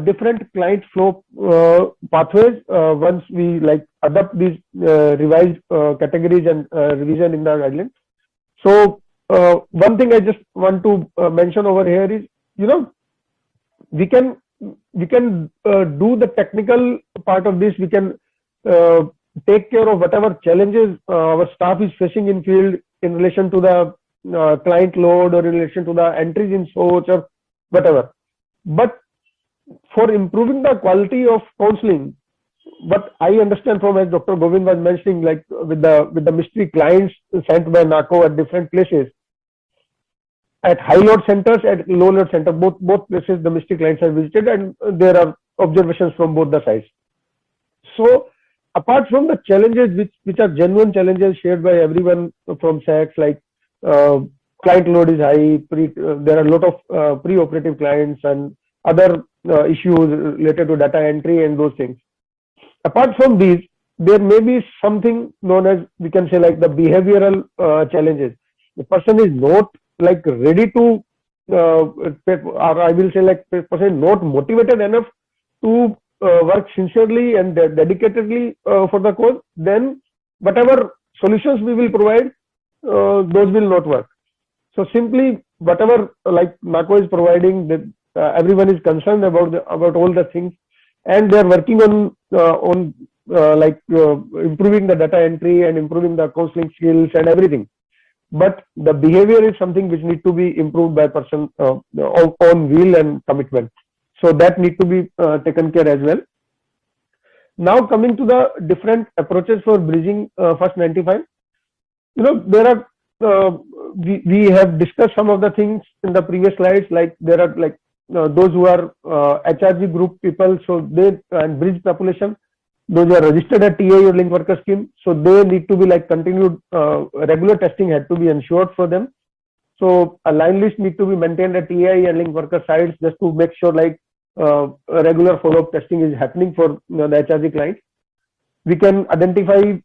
Speaker 7: different client flow pathways once we like adopt these revised categories and revision in the guidelines. So one thing I just want to mention over here is, we can do the technical part of this. We can take care of whatever challenges our staff is facing in field in relation to the client load or in relation to the entries in source or whatever. But for improving the quality of counseling, what I understand from, as Dr. Govind was mentioning, like with the mystery clients sent by NACO at different places, at high load centers, at low load center, both places the mystery clients are visited, and there are observations from both the sides. So apart from the challenges which are genuine challenges shared by everyone from SACS, like client load is high, there are a lot of pre-operative clients and other issues related to data entry and those things. Apart from these, there may be something known as, we can say, like the behavioral challenges. The person is not like ready to, or I will say like the person is not motivated enough to work sincerely and dedicatedly for the cause, then whatever solutions we will provide, those will not work. So simply whatever like NACO is providing, everyone is concerned about all the things, and they are working on improving the data entry and improving the counseling skills and everything. But the behavior is something which need to be improved by person on will and commitment. So that need to be taken care as well. Now coming to the different approaches for bridging first 95, there are we have discussed some of the things in the previous slides. Like there are like those who are HRG group people, so they and bridge population, those who are registered at TA or link worker scheme, so they need to be like continued regular testing had to be ensured for them. So a line list need to be maintained at TA and link worker sites just to make sure like regular follow-up testing is happening for the HRG clients. We can identify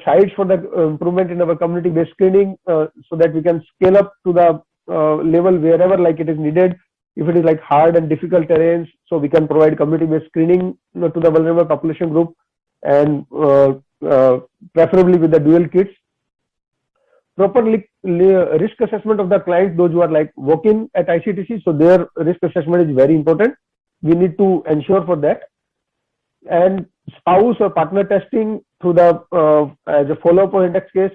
Speaker 7: sites for the improvement in our community-based screening so that we can scale up to the level wherever like it is needed. If it is like hard and difficult terrains, so we can provide community-based screening to the vulnerable population group, and preferably with the dual kits. Proper risk assessment of the clients, those who are like working at ICTC, so their risk assessment is very important. We need to ensure for that. And spouse or partner testing through the as a follow-up or index case,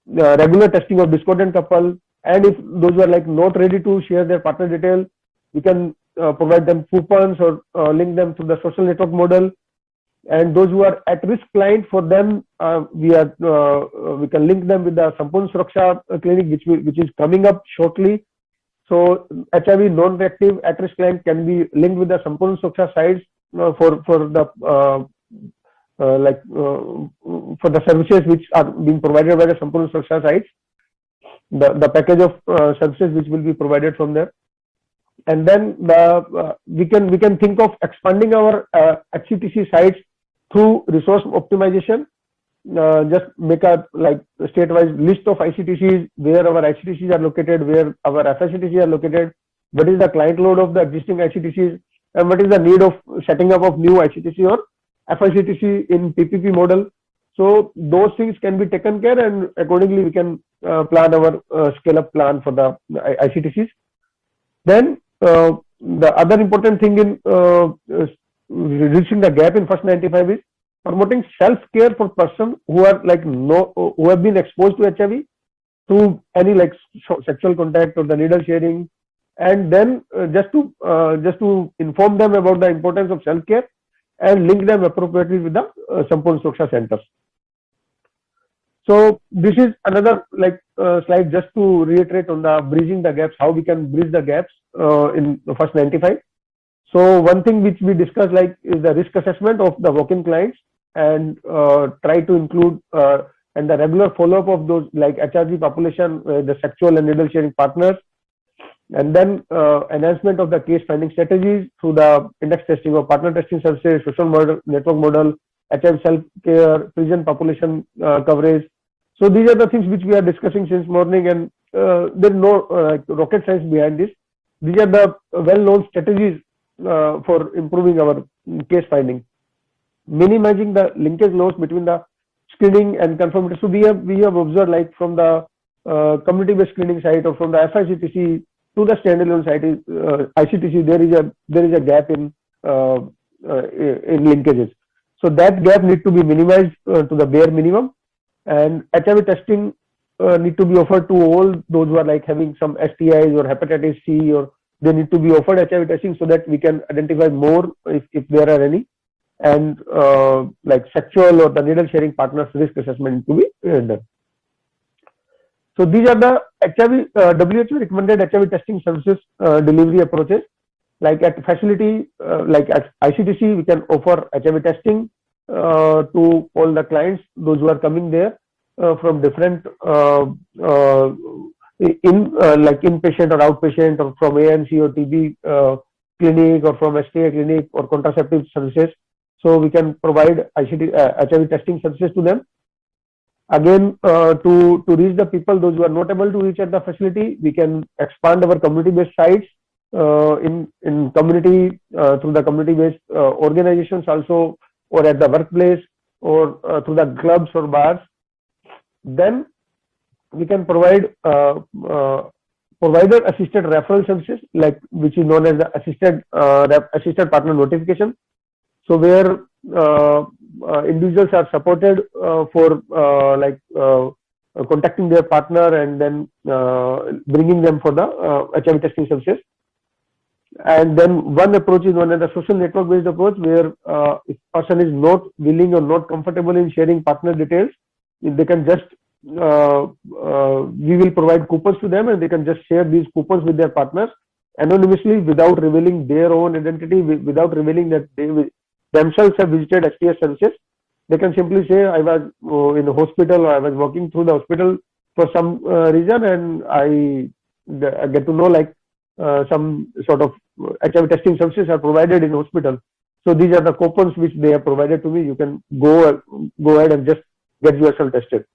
Speaker 7: regular testing of discordant couple, and if those who are like not ready to share their partner detail, we can provide them coupons or link them to the social network model. And those who are at risk client, for them we can link them with the Sampurna Suraksha clinic, which is coming up shortly. So HIV non-reactive at-risk client can be linked with the Sampurna Suraksha sites for the services which are being provided by the Sampurna Suraksha sites. The package of services which will be provided from there. And then we can think of expanding our HCTC sites through resource optimization. Just make a like state-wise list of ICTCs, where our ICTCs are located, where our FICTCs are located, what is the client load of the existing ICTCs, and what is the need of setting up of new ICTC or FICTC in PPP model. So those things can be taken care, and accordingly we can plan our scale-up plan for the ICTCs. Then the other important thing in reducing the gap in first 95 is promoting self-care for persons who are like who have been exposed to HIV through any like sexual contact or the needle sharing, and then just to inform them about the importance of self-care and link them appropriately with the Sampurna Suraksha centers. So this is another like slide just to reiterate on the bridging the gaps, how we can bridge the gaps in the first 95. So one thing which we discussed like is the risk assessment of the walk-in clients, and try to include and the regular follow-up of those like HRG population, the sexual and needle sharing partners, and then enhancement of the case finding strategies through the index testing or partner testing services, social model, network model, HIV self-care, prison population coverage. So these are the things which we are discussing since morning, and there is no rocket science behind this. These are the well-known strategies for improving our case finding, minimizing the linkage loss between the screening and conformity. So we have observed like from the community-based screening site or from the FICTC to the standalone site is ICTC, there is a gap in linkages. So that gap need to be minimized to the bare minimum, and HIV testing need to be offered to all those who are like having some STIs or hepatitis C, or they need to be offered HIV testing so that we can identify more if there are any, and like sexual or the needle sharing partners risk assessment to be done. So these are the HIV WHO recommended HIV testing services delivery approaches. Like at facility, like at ICTC, we can offer HIV testing to all the clients, those who are coming there from different like inpatient or outpatient, or from ANC or TB clinic, or from STI clinic or contraceptive services. So we can provide HIV testing services to them. Again, to reach the people, those who are not able to reach at the facility, we can expand our community-based sites in community through the community-based organizations also, or at the workplace, or through the clubs or bars. Then we can provide provider-assisted referral services, like which is known as the assisted partner notification. So where individuals are supported for contacting their partner and then bringing them for the HIV testing services. And then one approach is known as the social network based approach, where if person is not willing or not comfortable in sharing partner details, they can just we will provide coupons to them, and they can just share these coupons with their partners anonymously without revealing their own identity, without revealing that they themselves have visited STS services. They can simply say, I was in a hospital, or I was walking through the hospital for some reason, and I get to know like some sort of HIV testing services are provided in hospital. So these are the coupons which they have provided to me. You can go ahead and just get yourself tested.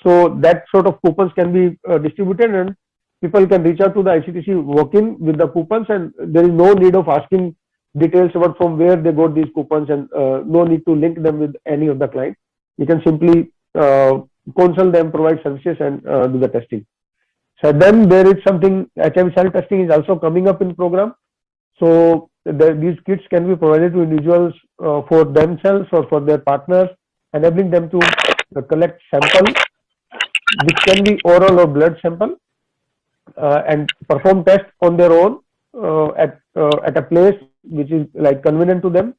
Speaker 7: So that sort of coupons can be distributed, and people can reach out to the ICTC walk-in with the coupons, and there is no need of asking details about from where they got these coupons, and no need to link them with any of the clients. You can simply counsel them, provide services, and do the testing. So then there is something, HIV self-testing is also coming up in program. So these kits can be provided to individuals for themselves or for their partners, enabling them to collect sample, which can be oral or blood sample, and perform tests on their own at a place which is like convenient to them,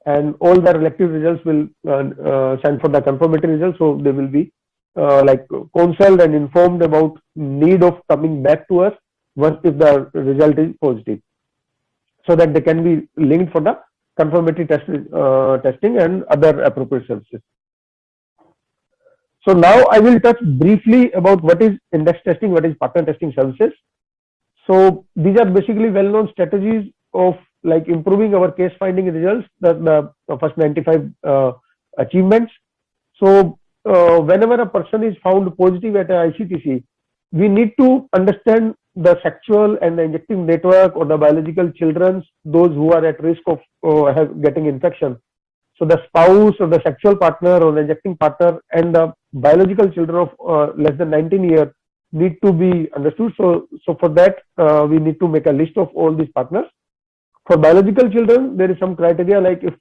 Speaker 7: and all their elective results will send for the confirmatory results. So they will be like counseled and informed about need of coming back to us once if the result is positive, so that they can be linked for the confirmatory testing and other appropriate services. So now I will touch briefly about what is index testing, what is partner testing services. So these are basically well-known strategies of like improving our case finding results, the first 95 achievements. So whenever a person is found positive at a ICTC, we need to understand the sexual and the injecting network or the biological children, those who are at risk of getting infection. So the spouse or the sexual partner or the injecting partner and the biological children of less than 19 years need to be understood. So for that, we need to make a list of all these partners. For biological children, there is some criteria, like if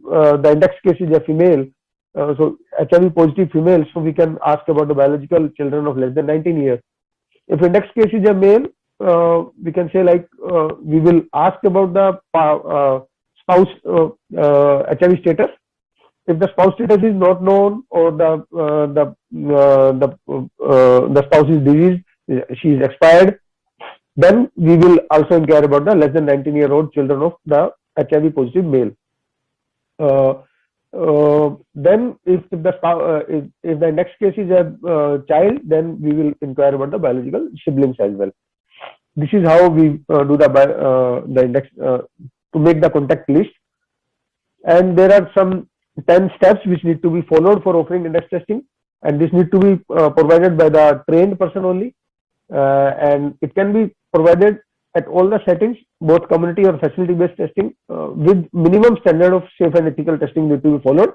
Speaker 7: the index case is a female, so HIV positive female, so we can ask about the biological children of less than 19 years. If index case is a male, we can say like we will ask about the spouse HIV status. If the spouse status is not known, or the spouse is diseased, she is expired, then we will also inquire about the less than 19-year-old children of the HIV positive male. Then if the index case is a child, then we will inquire about the biological siblings as well. This is how we do the index to make the contact list. And there are some 10 steps which need to be followed for offering index testing, and this need to be provided by the trained person only, and it can be provided at all the settings, both community or facility based testing, with minimum standard of safe and ethical testing need to be followed.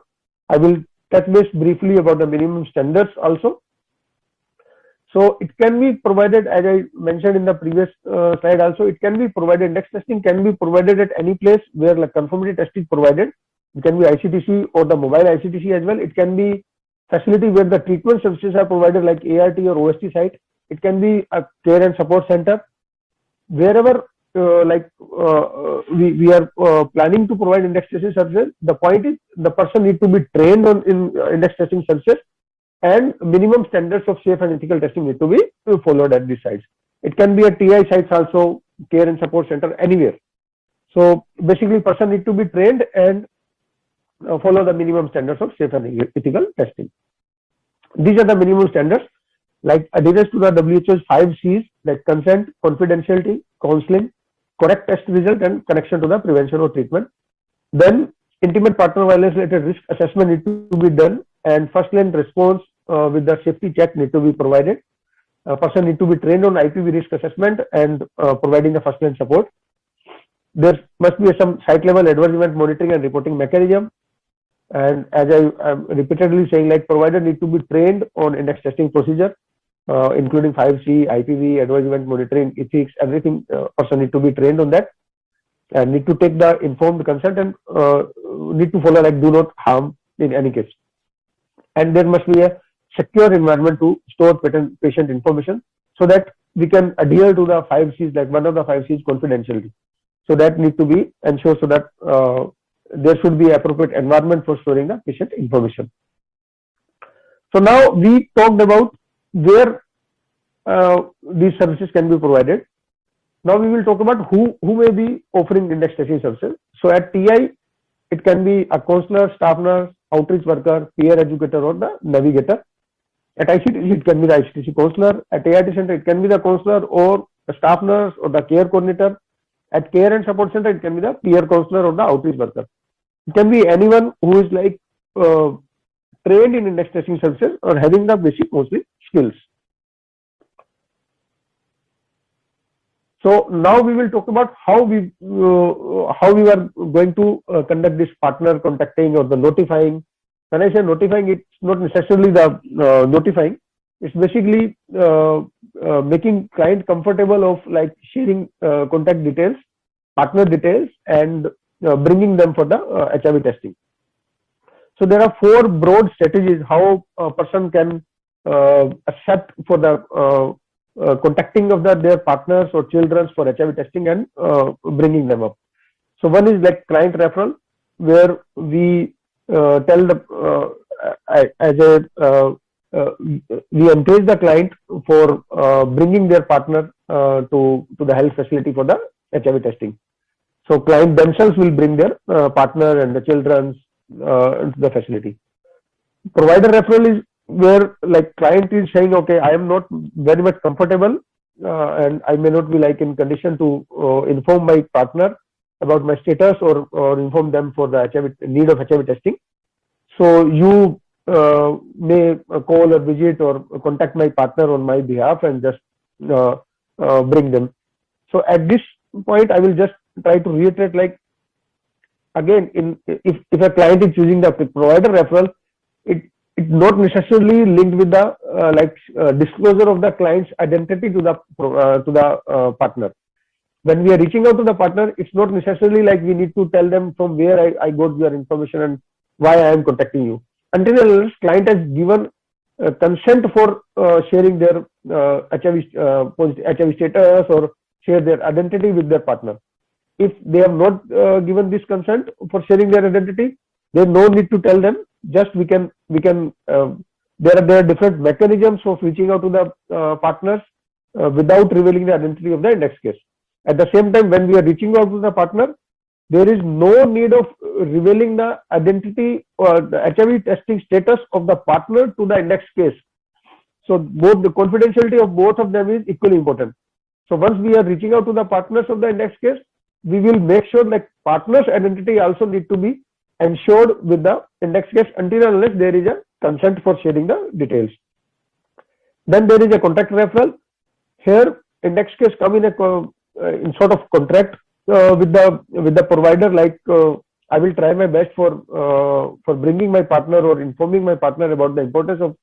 Speaker 7: I will touch base briefly about the minimum standards also. So it can be provided, as I mentioned in the previous slide also, it can be provided, index testing can be provided at any place where like confirmatory test is provided. It can be ICTC or the mobile ICTC as well. It can be facility where the treatment services are provided, like ART or OST site. It can be a care and support center. Wherever we are planning to provide index testing services, the point is the person need to be trained on index testing services, and minimum standards of safe and ethical testing need to be followed at these sites. It can be at TI sites also, care and support center, anywhere. So basically person need to be trained and follow the minimum standards of safe and ethical testing. These are the minimum standards, like adherence to the WHO's 5 C's, like consent, confidentiality, counseling, correct test result, and connection to the prevention or treatment. Then intimate partner violence related risk assessment need to be done, and first line response with the safety check need to be provided. A person need to be trained on IPV risk assessment and providing the first line support. There must be some site level adverse event monitoring and reporting mechanism. And as I am repeatedly saying, like provider need to be trained on index testing procedure, including 5C, IPV, adverse event monitoring, ethics, everything. Person need to be trained on that, and need to take the informed consent, and need to follow like do not harm in any case. And there must be a secure environment to store patient information, so that we can adhere to the 5 C's, like one of the 5 C's confidentiality. So that need to be ensured, so that there should be appropriate environment for storing the patient information. So now we talked about where these services can be provided. Now we will talk about who may be offering index testing services. So at TI, it can be a counselor, staff nurse, outreach worker, peer educator, or the navigator. At ICTC, it can be the ICTC counselor. At ART center, it can be the counselor or the staff nurse or the care coordinator. At care and support center, it can be the peer counselor or the outreach worker. It can be anyone who is like trained in index testing services or having the basic mostly skills. So now we will talk about how we are going to conduct this partner contacting or the notifying. When I say notifying, it's not necessarily the notifying. It's basically making client comfortable of like sharing contact details, partner details, and bringing them for the HIV testing. So there are 4 broad strategies how a person can accept for the contacting of their partners or children for HIV testing and bringing them up. So one is like client referral, where we tell the we encourage the client for bringing their partner to the health facility for the HIV testing. So client themselves will bring their partner and the children to the facility. Provider referral is where like client is saying, okay, I am not very much comfortable and I may not be like in condition to inform my partner about my status or inform them for the HIV need of HIV testing. So you may call or visit or contact my partner on my behalf and just bring them. So at this point, I will just try to reiterate, like again, if a client is choosing the provider referral, it's not necessarily linked with the disclosure of the client's identity to the partner. When we are reaching out to the partner, it's not necessarily like we need to tell them from where I got your information and why I am contacting you. Until the client has given consent for sharing their HIV status or share their identity with their partner. If they have not given this consent for sharing their identity, there is no need to tell them. Just we can there are different mechanisms of reaching out to the partners without revealing the identity of the index case. At the same time, when we are reaching out to the partner, there is no need of revealing the identity or the HIV testing status of the partner to the index case. So both the confidentiality of both of them is equally important. So once we are reaching out to the partners of the index case, we will make sure like partner's identity also need to be ensured with the index case until and unless there is a consent for sharing the details. Then there is a contact referral. Here index case come in in sort of contract with the provider, like I will try my best for bringing my partner or informing my partner about the importance of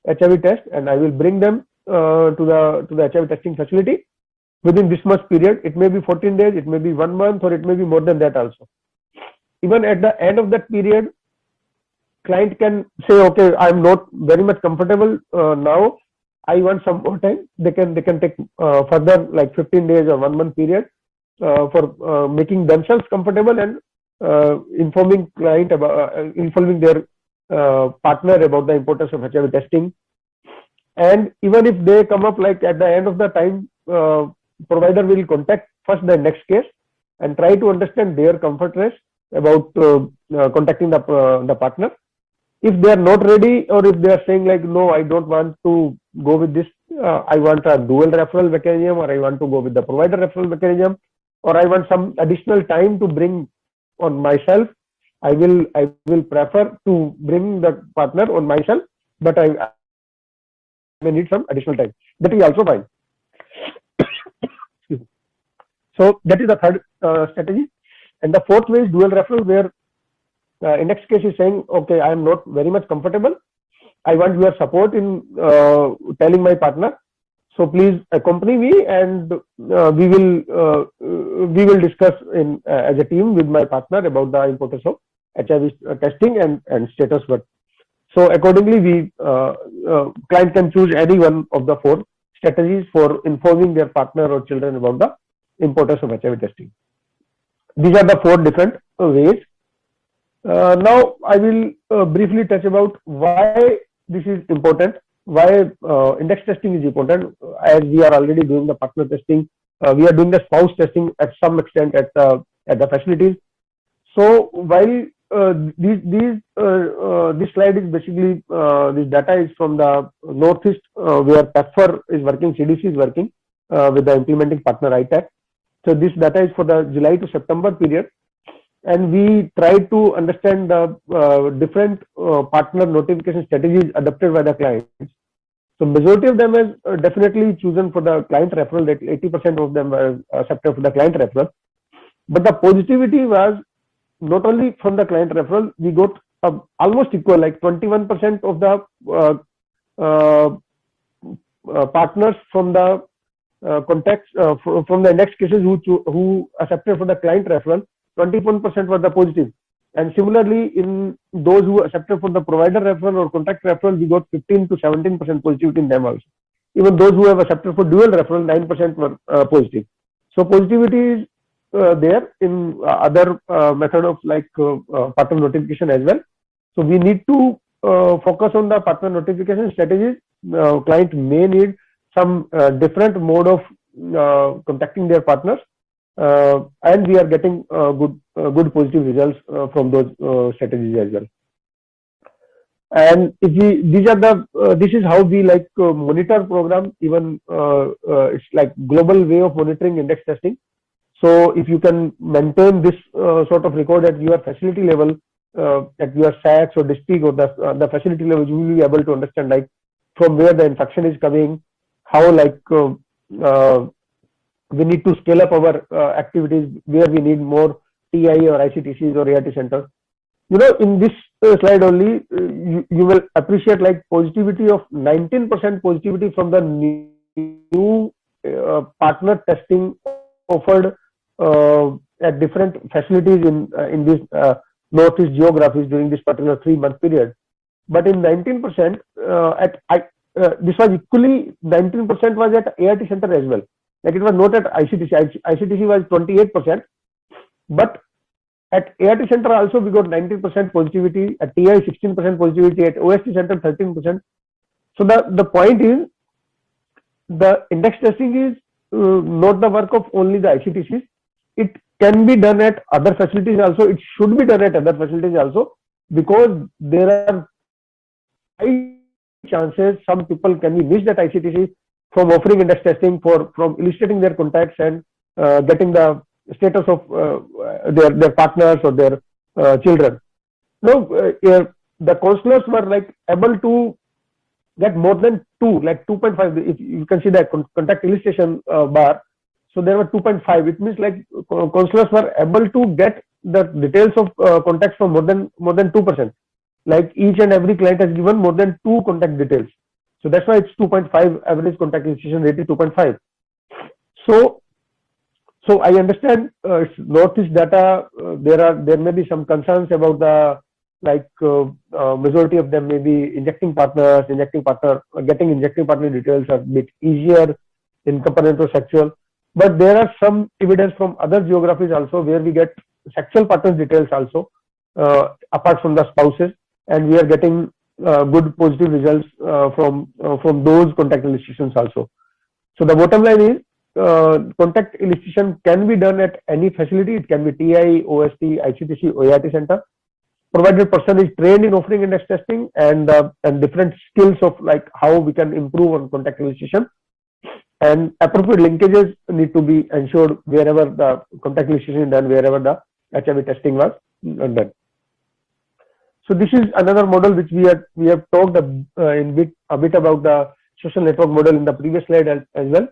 Speaker 7: HIV test, and I will bring them to the HIV testing facility within this much period. It may be 14 days, it may be 1 month, or it may be more than that also. Even at the end of that period, client can say, okay, I am not very much comfortable now, I want some more time. They can take further like 15 days or 1 month period for making themselves comfortable and informing client about informing their partner about the importance of HIV testing. And even if they come up like at the end of the time, provider will contact first the next case and try to understand their comfort rate about contacting the partner. If they are not ready, or if they are saying like, no, I don't want to go with this, I want a dual referral mechanism, or I want to go with the provider referral mechanism, or I want some additional time to bring on myself, I will prefer to bring the partner on myself, but I may need some additional time. That is also fine. So that is the third strategy. And the fourth way is dual referral, where index case is saying, okay, I am not very much comfortable. I want your support in telling my partner. So please accompany me, and we will discuss in as a team with my partner about the importance of HIV testing and status work. So accordingly, we client can choose any one of the 4 strategies for informing their partner or children about the importance of HIV testing. These are the 4 different ways. Now I will briefly touch about why this is important, why index testing is important. As we are already doing the partner testing, we are doing the spouse testing at some extent at the facilities. So while this slide is basically this data is from the Northeast, where PEPFAR is working, CDC is working with the implementing partner ITAC. So this data is for the July to September period, and we tried to understand the different partner notification strategies adopted by the clients. So majority of them is definitely chosen for the client referral, that 80% of them were accepted for the client referral. But the positivity was not only from the client referral, we got almost equal, like 21% of the partners from the contacts from the index cases who accepted for the client referral, 21% were the positive. And similarly, in those who accepted for the provider referral or contact referral, we got 15 to 17% positivity in them also. Even those who have accepted for dual referral, 9% were positive. So positivity is there in other method of like partner notification as well. So we need to focus on the partner notification strategies. Client may need some different mode of contacting their partners, and we are getting good positive results from those strategies as well. And if this is how we like monitor program. Even it's like global way of monitoring index testing. So if you can maintain this sort of record at your facility level, at your SACs or district or the facility level, you will be able to understand like from where the infection is coming, how like we need to scale up our activities, where we need more TI or ICTCs or ART centers. You know, in this slide only, you will appreciate like positivity of 19% positivity from the new partner testing offered at different facilities in this northeast geographies during this particular 3-month period. But in 19%, this was equally 19% was at ART center as well. Like it was not at ICTC. ICTC was 28%, but at ART center also we got 19% positivity, at TI 16% positivity, at OST center 13%. So the point is, the index testing is not the work of only the ICTCs. It can be done at other facilities also. It should be done at other facilities also, because there are high chances some people can be missed at ICTC from offering index testing, from eliciting their contacts and getting the status of their partners or their children. No, the counselors were like able to get more than 2, like 2.5. If you can see that contact elicitation bar, so there were 2.5. It means like counselors were able to get the details of contacts from more than 2%. Like each and every client has given more than 2 contact details. So that's why it's 2.5. Average contact elicitation rate is 2.5. So I understand it's Northeast data. There may be some concerns about the majority of them may be injecting partner details are a bit easier in comparison to sexual. But there are some evidence from other geographies also where we get sexual partners details also, apart from the spouses, and we are getting good positive results from those contact elicitations also. So the bottom line is, contact elicitation can be done at any facility. It can be TI, OST, ICTC, or ART center, provided person is trained in offering index testing and different skills of like how we can improve on contact elicitation, and appropriate linkages need to be ensured wherever the contact elicitation is done, wherever the HIV testing was done. So this is another model which we have talked a bit about the social network model in the previous slide as well.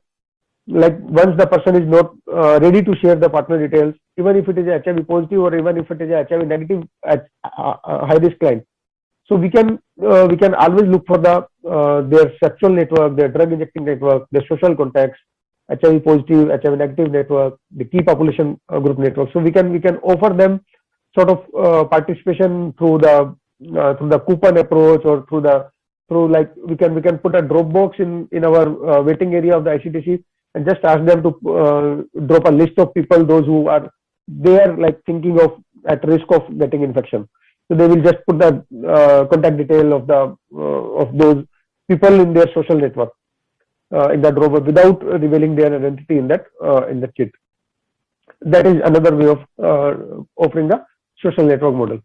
Speaker 7: Like once the person is not ready to share the partner details, even if it is HIV positive or even if it is HIV negative at high risk client, so we can always look for their sexual network, their drug injecting network, their social contacts, HIV positive, HIV negative network, the key population group network. So we can offer them sort of participation through the coupon approach, or through like we can put a drop box in our waiting area of the ICTC and just ask them to drop a list of people, those who are there like thinking of at risk of getting infection. So they will just put the contact detail of those people in their social network in that drop box without revealing their identity in that kit. That is another way of offering the social network model.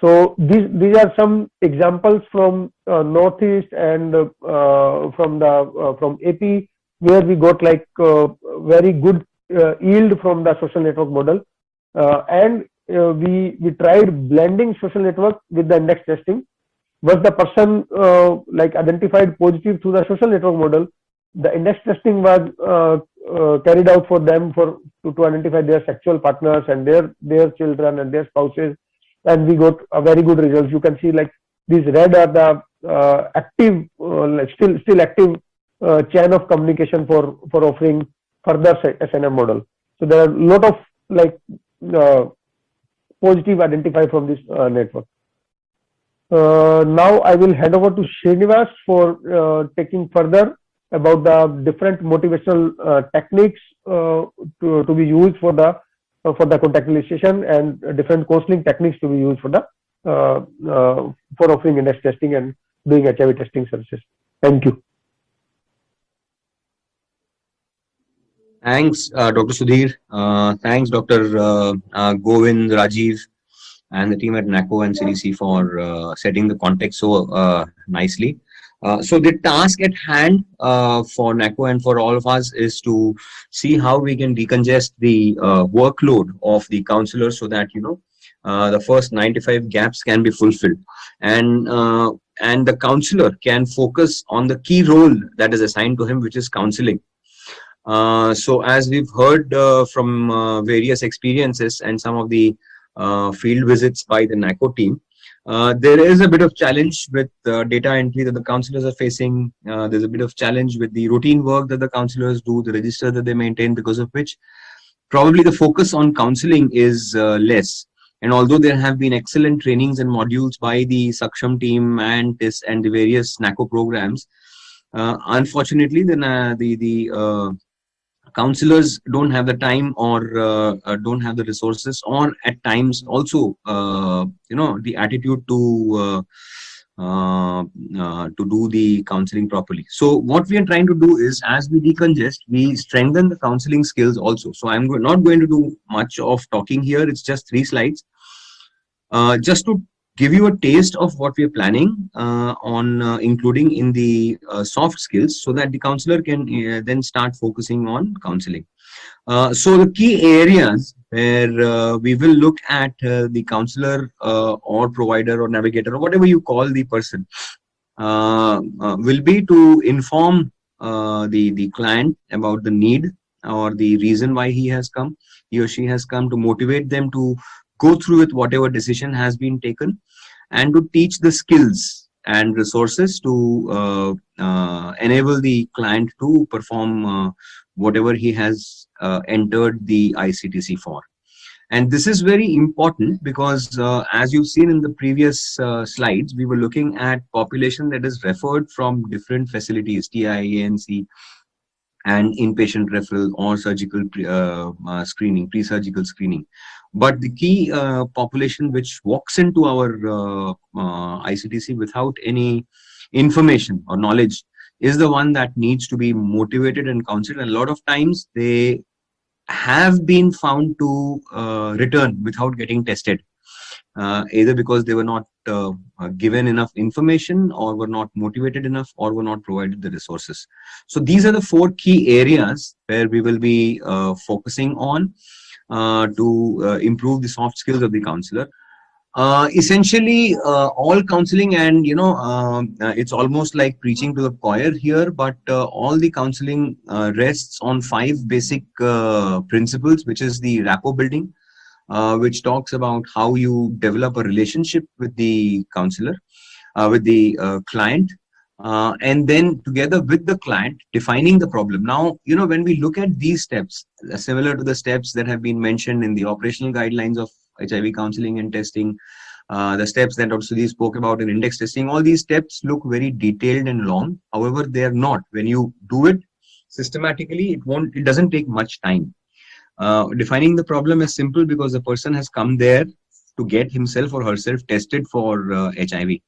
Speaker 7: So these are some examples from Northeast and from AP, where we got like very good yield from the social network model, and we tried blending social network with the index testing. Was the person like identified positive through the social network model, the index testing was carried out for them to identify their sexual partners and their children and their spouses, and we got a very good results. You can see like these red are the active, like still active chain of communication for offering further SNM model. So there are a lot of like positive identified from this network. Now I will hand over to Srinivas for taking further about the different motivational techniques to be used for the contact elicitation, and different counseling techniques to be used for the for offering index testing and doing HIV testing services. Thank you.
Speaker 8: Thanks, Dr. Sudhir. Thanks, Dr. Govind, Rajiv, and the team at NACO and CDC for setting the context so nicely. So the task at hand for NACO and for all of us is to see how we can decongest the workload of the counselors so that, you know, the first 95 gaps can be fulfilled, and the counselor can focus on the key role that is assigned to him, which is counseling. So as we've heard from various experiences and some of the field visits by the NACO team, there is a bit of challenge with data entry that the counselors are facing. There's a bit of challenge with the routine work that the counselors do, the register that they maintain, because of which probably the focus on counseling is less. And although there have been excellent trainings and modules by the Saksham team and this and the various NACO programs, unfortunately, the counselors don't have the time or don't have the resources, or at times also, you know, the attitude to do the counseling properly. So what we are trying to do is, as we decongest, we strengthen the counseling skills also. So I'm not going to do much of talking here. It's just 3 slides, just to give you a taste of what we are planning on including in the soft skills, so that the counselor can then start focusing on counseling. So the key areas where we will look at the counselor or provider or navigator or whatever you call the person will be to inform the client about the need or the reason why he or she has come, to motivate them to go through with whatever decision has been taken, and to teach the skills and resources to enable the client to perform whatever he has entered the Ictc for. And this is very important because as you've seen in the previous slides, we were looking at population that is referred from different facilities, TI, ANC, and inpatient referral or surgical screening, pre-surgical screening. But the key population which walks into our Ictc without any information or knowledge is the one that needs to be motivated and counseled. And a lot of times they have been found to return without getting tested, either because they were not given enough information, or were not motivated enough, or were not provided the resources. So these are the 4 key areas where we will be focusing on to improve the soft skills of the counselor. Essentially, all counseling, and you know, it's almost like preaching to the choir here, but all the counseling rests on 5 basic principles, which is the rapport building, which talks about how you develop a relationship with the counselor, with the client, and then together with the client defining the problem. Now, you know, when we look at these steps, similar to the steps that have been mentioned in the operational guidelines of HIV counseling and testing, the steps that Dr. Sudhir spoke about in index testing, all these steps look very detailed and long. However, they are not. When you do it systematically, it doesn't take much time. Defining the problem is simple because the person has come there to get himself or herself tested for HIV.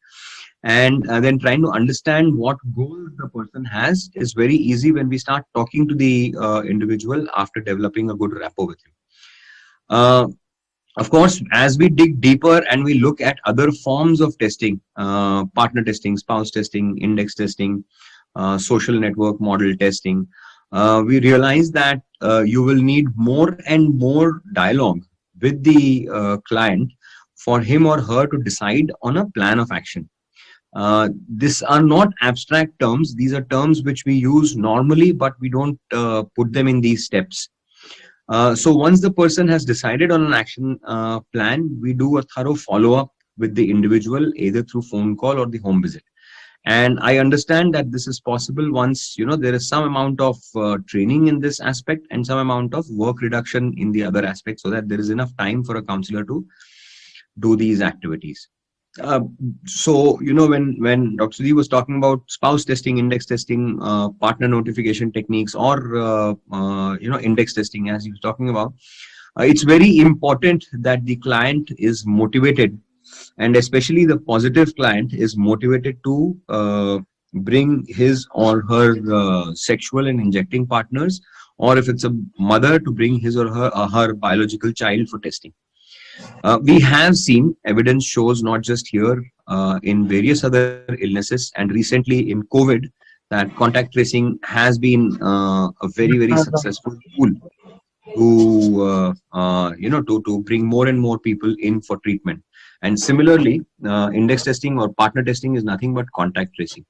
Speaker 8: And then trying to understand what goals the person has is very easy when we start talking to the individual after developing a good rapport with him. Of course, as we dig deeper and we look at other forms of testing, partner testing, spouse testing, index testing, social network model testing, we realized that you will need more and more dialogue with the client for him or her to decide on a plan of action. These are not abstract terms. These are terms which we use normally, but we don't put them in these steps. So once the person has decided on an action plan, we do a thorough follow-up with the individual, either through phone call or the home visit. And I understand that this is possible once, there is some amount of training in this aspect and some amount of work reduction in the other aspects, so that there is enough time for a counselor to do these activities. So, when Dr. Sudhi was talking about spouse testing, index testing, partner notification techniques, or, index testing, as he was talking about, it's very important that the client is motivated, and especially the positive client is motivated to bring his or her sexual and injecting partners, or if it's a mother, to bring his or her biological child for testing. We have seen evidence shows, not just here, in various other illnesses, and recently in COVID, that contact tracing has been a very, very successful tool to bring more and more people in for treatment. And similarly, index testing or partner testing is nothing but contact tracing.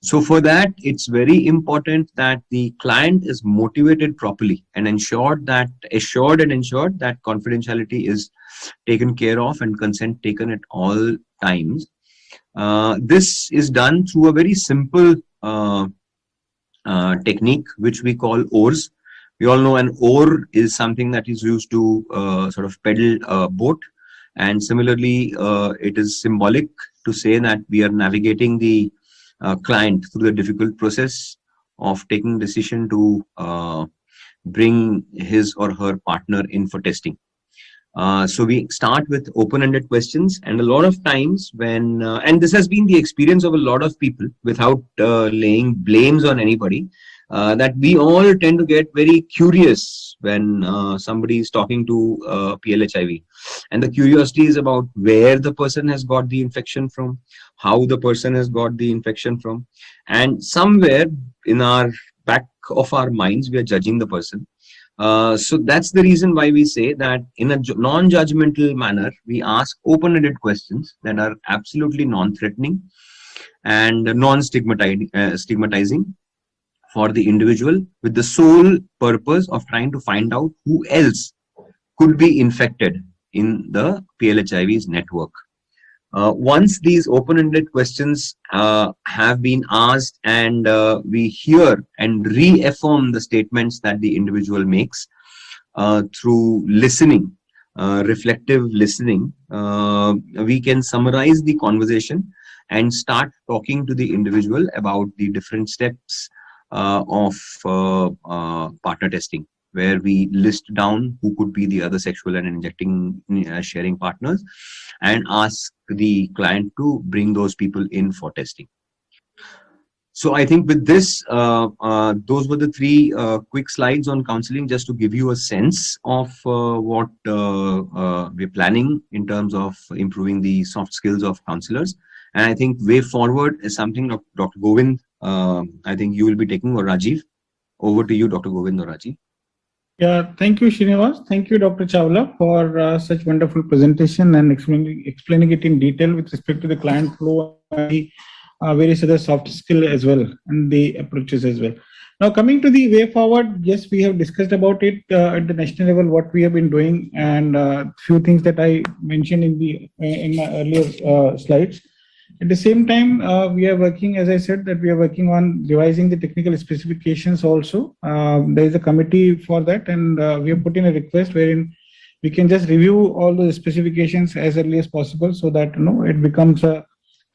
Speaker 8: So for that, it's very important that the client is motivated properly and assured and ensured that confidentiality is taken care of and consent taken at all times. This is done through a very simple technique, which we call oars. We all know an oar is something that is used to sort of pedal a boat. And similarly, it is symbolic to say that we are navigating the client through the difficult process of taking decision to bring his or her partner in for testing. So we start with open-ended questions, and a lot of times when, and this has been the experience of a lot of people, without laying blames on anybody, that we all tend to get very curious when somebody is talking to PLHIV. And the curiosity is about where the person has got the infection from, how the person has got the infection from, and somewhere in our back of our minds, we are judging the person. So that's the reason why we say that in a non-judgmental manner, we ask open-ended questions that are absolutely non-threatening and non-stigmatizing for the individual, with the sole purpose of trying to find out who else could be infected in the PLHIV's network. Once these open-ended questions have been asked, and we hear and reaffirm the statements that the individual makes through listening, reflective listening, we can summarize the conversation and start talking to the individual about the different steps of partner testing, where we list down who could be the other sexual and injecting sharing partners, and ask the client to bring those people in for testing. So I think with this, those were the three quick slides on counseling, just to give you a sense of what we're planning in terms of improving the soft skills of counselors. And I think way forward is something Dr. Govind, I think you will be taking, or Rajiv. Over to you, Dr. Govind or Rajiv.
Speaker 5: Yeah, thank you, Srinivas. Thank you, Dr. Chawla, for such wonderful presentation and explaining it in detail with respect to the client flow and the various other soft skill as well, and the approaches as well. Now, coming to the way forward, yes, we have discussed about it at the national level, what we have been doing, and few things that I mentioned in my earlier slides. At the same time, we are working, as I said, that we are working on revising the technical specifications also. There is a committee for that, and we have put in a request wherein we can just review all the specifications as early as possible, so that it becomes a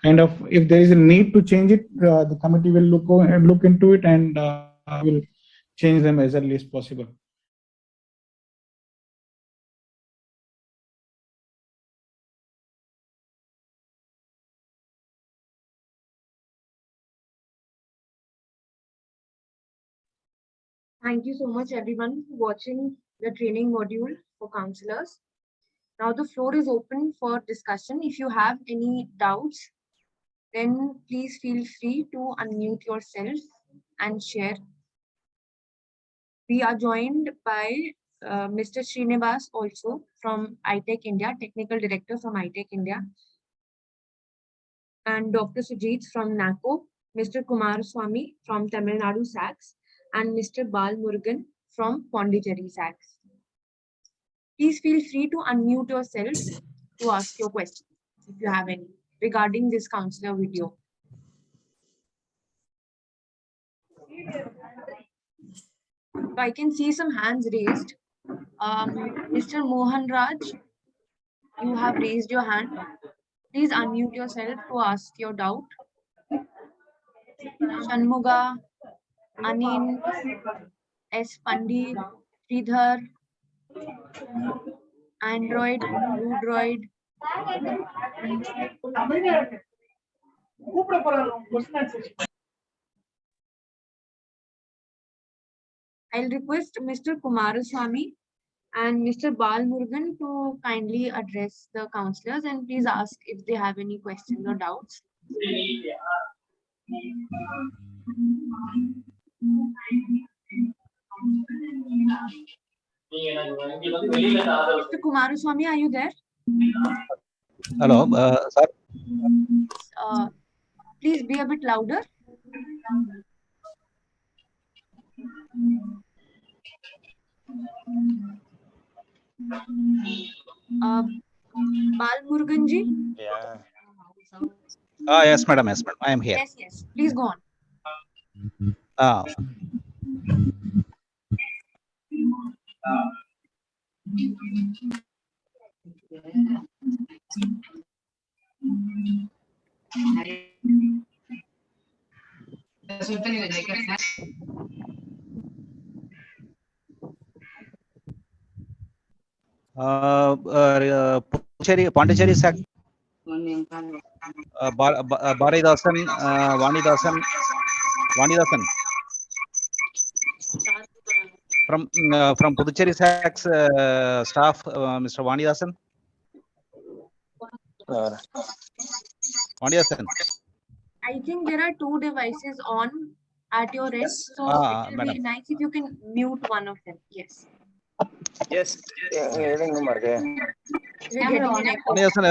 Speaker 5: kind of, if there is a need to change it, the committee will look into it and will change them as early as possible.
Speaker 1: Thank you so much, everyone, for watching the training module for counselors. Now the floor is open for discussion. If you have any doubts, then please feel free to unmute yourself and share We are joined by Mr. Srinivas also from Ictc India, Technical Director from Ictc India, and Dr. Sujit from NACO, Mr. Kumaraswamy from Tamil Nadu SACS, and Mr. Bal Murugan from Puducherry SACS. Please feel free to unmute yourself to ask your questions if you have any regarding this counselor video. So I can see some hands raised. Mr. Mohan Raj, you have raised your hand. Please unmute yourself to ask your doubt. Shanmuga, Anin, S. Pandit, Sridhar, Android, Droid. I'll request Mr. Kumaraswamy and Mr. Bal Murugan to kindly address the counselors and please ask if they have any questions or doubts. Mr. Kumaraswamy, are you there?
Speaker 9: Hello, sir.
Speaker 1: Please be a bit louder. Bal Murugan ji?
Speaker 9: Yeah. Yes, madam. Yes, madam. I am here.
Speaker 1: Yes, yes. Please go on.
Speaker 9: Puducherry SAC. Baridasan, Vanidasan. From Puducherry SAC's staff, Mr. Vanidasan. Vanidasan.
Speaker 1: I think there are two devices on at your end, so it will be nice if you can mute one of them. Yes.
Speaker 9: Yes.
Speaker 1: We're getting an echo.
Speaker 9: Vanidasan,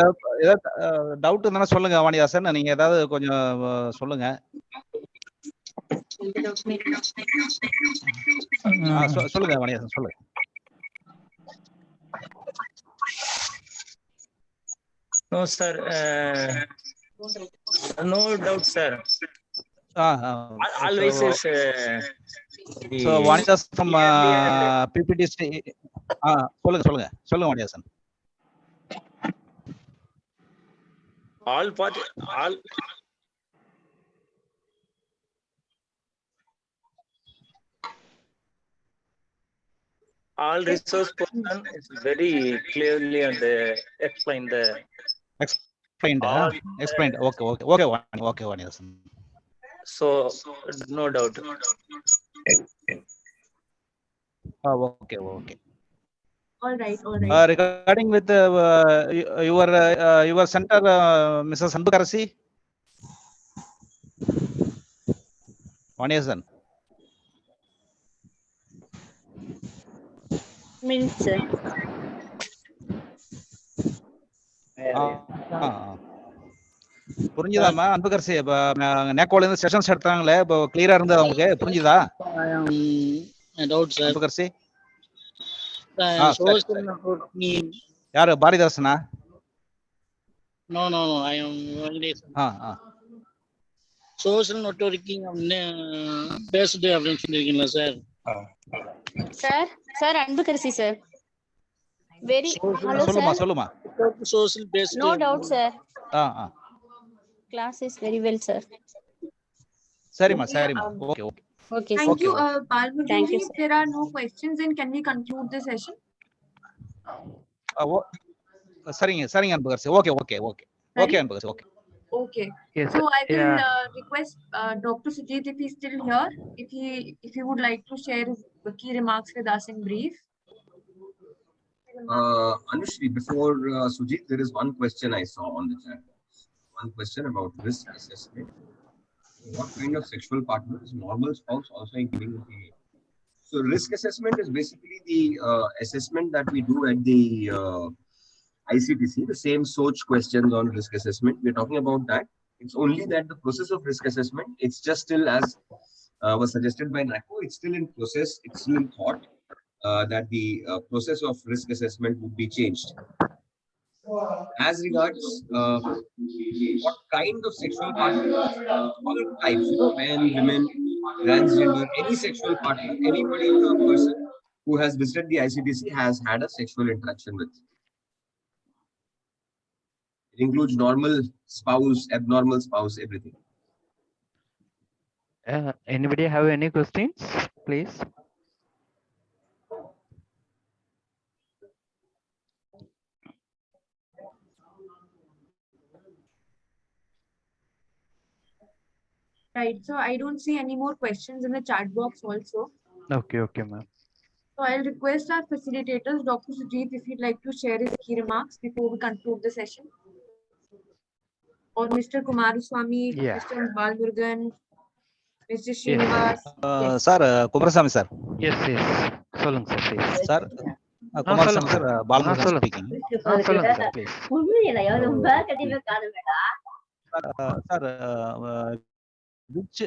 Speaker 9: doubt இருந்தா சொல்லுங்க வாணிதாசன், நீங்க ஏதாவது கொஞ்சம் சொல்லுங்க. சொல்லுங்க வாணிதாசன், சொல்லுங்க.
Speaker 10: No, sir. No doubt, sir. Always is.
Speaker 9: So Vanidasan from PPT. சொல்லுங்க Vanidasan.
Speaker 10: All resource person is very clearly and explained.
Speaker 9: Explained. Okay, Vanidasan.
Speaker 10: So no doubt.
Speaker 9: Okay.
Speaker 1: All right.
Speaker 9: Regarding with your center, Mrs. Sandukarasi, Vanidasan.
Speaker 11: Minutes, sir.
Speaker 9: புரிஞ்சுதாமா அன்புகரசி? நேக்கோல இருந்து sessions எடுத்தாங்களே, இப்போ கிளியரா இருந்தது உங்களுக்கு? புரிஞ்சுதா அன்புகரசி? யாரு பாரதிதாசனா?
Speaker 11: No, I am Venkateshan. Social networking based அப்படின்னு சொல்லிருக்கீங்களா sir?
Speaker 12: Sir, Anbukarsi, sir. Very hello,
Speaker 9: சொல்லுமா.
Speaker 11: Social based.
Speaker 12: No doubt, sir. Class is very well, sir.
Speaker 9: சரிமா. Okay.
Speaker 1: Thank you, Balmurugan.
Speaker 12: Thank you,
Speaker 1: If there are no questions, then can we conclude the session?
Speaker 9: சரிங்க அன்புகரசி. Okay அன்புகரசி.
Speaker 1: Okay.
Speaker 10: Yes,
Speaker 1: so I will request Dr. Sujit, if he's still here, if he would like to share his key remarks with us in brief.
Speaker 8: Anushri, before Sujit, there is one question I saw on the chat. One question about risk assessment. What kind of sexual partners, normal spouse also including the So risk assessment is basically the assessment that we do at the ICTC, the same SOCH questions on risk assessment. We're talking about that. It's only that the process of risk assessment, it's just still as was suggested by NACO, it's still in process, it's still in thought that the process of risk assessment would be changed. As regards what kind of sexual partners, all types, men, women, transgender, any sexual partner, anybody, a person who has visited the ICTC has had a sexual interaction with. It includes normal spouse, abnormal spouse, everything.
Speaker 13: Anybody have any questions, please?
Speaker 1: Right. So I don't see any more questions in the chat box also.
Speaker 13: Okay, ma'am.
Speaker 1: So I'll request our facilitators, Dr. Sujit, if he'd like to share his key remarks before we conclude the session. Or Mr. Kumaraswamy,
Speaker 13: Yeah.
Speaker 1: Mr. Balmurugan, Mr. Srinivas.
Speaker 9: Yes. Sir, Kumaraswamy sir.
Speaker 13: Yes. Solung sir, please.
Speaker 9: Sir, Kumaraswamy sir, Balmurugan speaking.
Speaker 13: Solung sir, please.
Speaker 9: Sir, which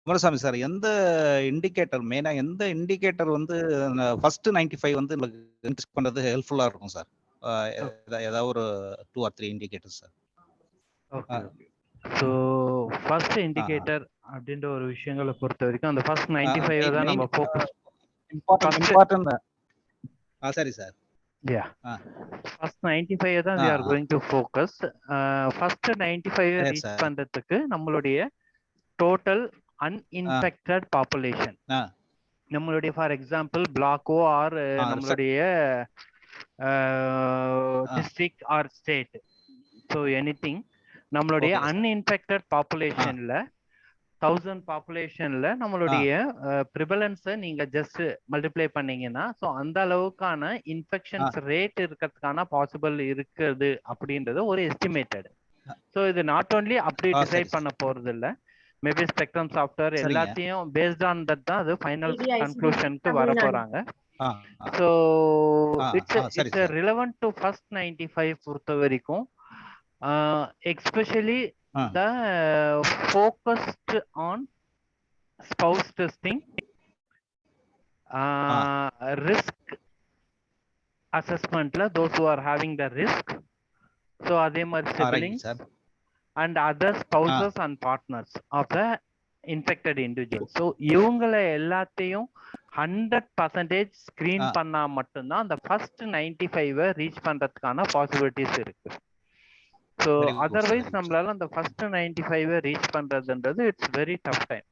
Speaker 9: Kumaraswamy sir எந்த indicator மெயினா எந்த indicator வந்து first 95 வந்து உங்களுக்கு பண்றது ஹெல்ப்ஃபுல்லா இருக்கும் sir ஏதாவது ஒரு 2 or 3 indicator sir
Speaker 13: okay so first indicator அப்படின்ற ஒரு விஷயங்களை பொறுத்த வரைக்கும் அந்த ஃபர்ஸ்ட் 95 தான் நம்ம ஃபோக்கஸ்
Speaker 9: இம்பார்ட்டன்ட் சரி சார்
Speaker 13: Yeah. First 95 தான் we are going to focus. First 95 reach பண்றதுக்கு நம்மளுடைய total uninfected population. நம்மளுடைய for example block O or நம்மளுடைய district or state. So anything நம்மளுடைய uninfected populationல 1000 பாப்புலேஷன்ல நம்மளுடைய ப்ரிவலன்ஸை நீங்க ஜஸ்ட் மல்டிப்ளை பண்ணீங்கன்னா ஸோ அந்த அளவுக்கான இன்ஃபெக்ஷன்ஸ் ரேட் இருக்கிறதுக்கான பாசிபிள் இருக்குது அப்படின்றது ஒரு எஸ்டிமேட்டட். ஸோ இது நாட் ஓன்லி அப்படி டிசைட் பண்ண போறது இல்லை, மேபி ஸ்பெக்ட்ரம் சாஃப்ட்வேர் எல்லாத்தையும் பேஸ்ட் ஆன் தட் தான் அது ஃபைனல் கன்க்ளூஷனுக்கு வர போறாங்க. So it's relevant to first 95 பொறுத்த வரைக்கும் especially the focused on spouse testing, risk assessment la those who are having the risk, so adhe mari siblings and other spouses and partners of the infected individual. So ivungala ellathayum 100% screen panna mattum dhaan the first 95 reach pandradhukana possibilities irukku. So otherwise நம்மளால அந்த first 95 reach பண்றதுன்றது it's very tough time,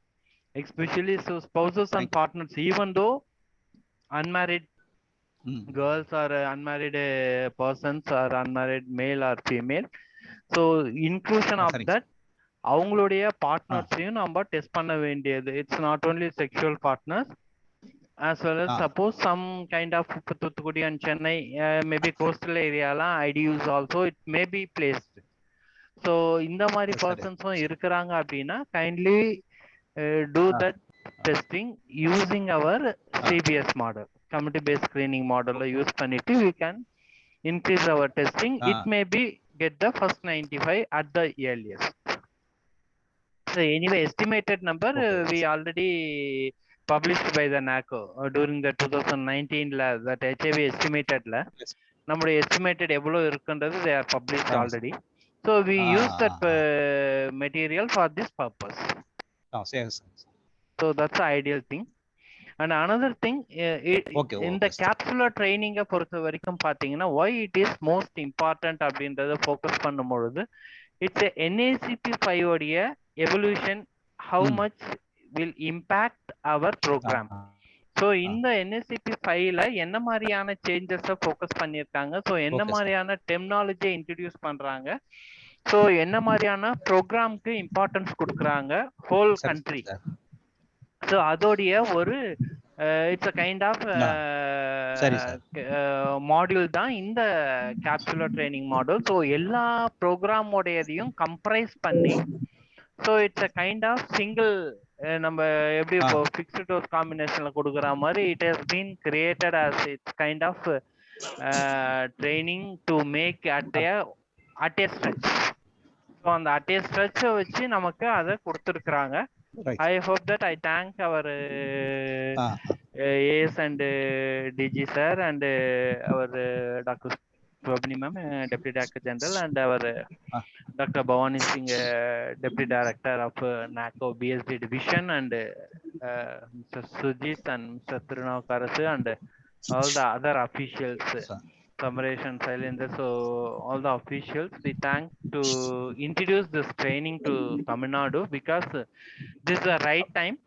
Speaker 13: especially so spouses and partners, even though unmarried girls or unmarried persons or unmarried male or female, so inclusion of that அவங்களுடைய பார்ட்னர்ஸையும் நம்ம test பண்ண வேண்டியது. It's not only sexual partners as well as suppose some kind of Thuthukudi and Chennai, maybe coastal area la IDUs also it may be placed. So இந்த மாதிரி பர்சன்ஸும் இருக்கிறாங்க அப்படின்னா kindly do that testing using our CBS model, community based screening model use பண்ணிட்டு we can increase our testing. It may be get the first 95 at the earliest. So anyway, estimated number we already published by the NACO during the 2019 la that HIV estimated la நம்மளுடைய estimated எவ்வளவு இருக்குன்றது they are published already. So we use that material for this purpose. So that's the ideal thing. And another thing in the capsular training பொறுத்த வரைக்கும் பாத்தீங்கன்னா why it is most important அப்படின்றத focus பண்ணும்பொழுது it's a NACP5 உடைய evolution, how much will impact our program. So இந்த NACP5 ல என்ன மாதிரியான சேஞ்சஸை ஃபோக்கஸ் பண்ணியிருக்காங்க, ஸோ என்ன மாதிரியான டெர்மினாலஜியை இன்ட்ரடியூஸ் பண்றாங்க, ஸோ என்ன மாதிரியான ப்ரோக்ராம்க்கு இம்பார்ட்டன்ஸ் கொடுக்குறாங்க ஹோல் கண்ட்ரி. ஸோ அதோடைய ஒரு it's a kind of module தான் இந்த கேப்சுலர் ட்ரைனிங் மாடல். ஸோ எல்லா ப்ரோக்ராமோடையதையும் கம்ப்ரைஸ் பண்ணி, so it's a kind of single நம்ம எப்படி இப்போ ஃபிக்ஸ்டு டோஸ் காம்பினேஷன்ல கொடுக்குற மாதிரி it has been created as it's kind of training to make at a stretch. So அந்த அட் ஏ ஸ்ட்ரெச்சை வச்சு நமக்கு அதை கொடுத்துருக்குறாங்க. I hope that I thank our AS and DG sir and our Dr. Swabni ma'am, Deputy Director General, and our Dr. Bhavani Singh, Deputy Director of NACO BSD Division, and Mr. Sujit and Mr. Tirunavkarasu and all the other officials, Samaresh and Sailendra. So all the officials, we thank to introduce this training to Tamil Nadu because this is the right time.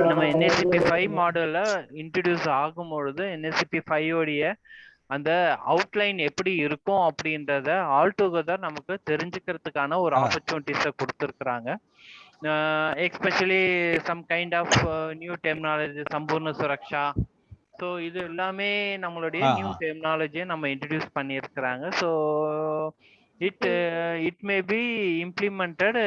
Speaker 13: நம்ம NACP 5 மாடல்ல introduce ஆகும் பொழுது NACP 5 உடைய அந்த outline எப்படி இருக்கும் அப்படின்றத all together நமக்கு தெரிஞ்சுக்கிறதுக்கான ஒரு ஆப்பர்ச்சுனிட்டிஸை கொடுத்துருக்குறாங்க. Especially some kind of new terminology, Sampoorna Suraksha. So இது எல்லாமே நம்மளுடைய நியூ டெர்மினாலஜியை நம்ம இன்ட்ரடியூஸ் பண்ணியிருக்கிறாங்க. So it may be implemented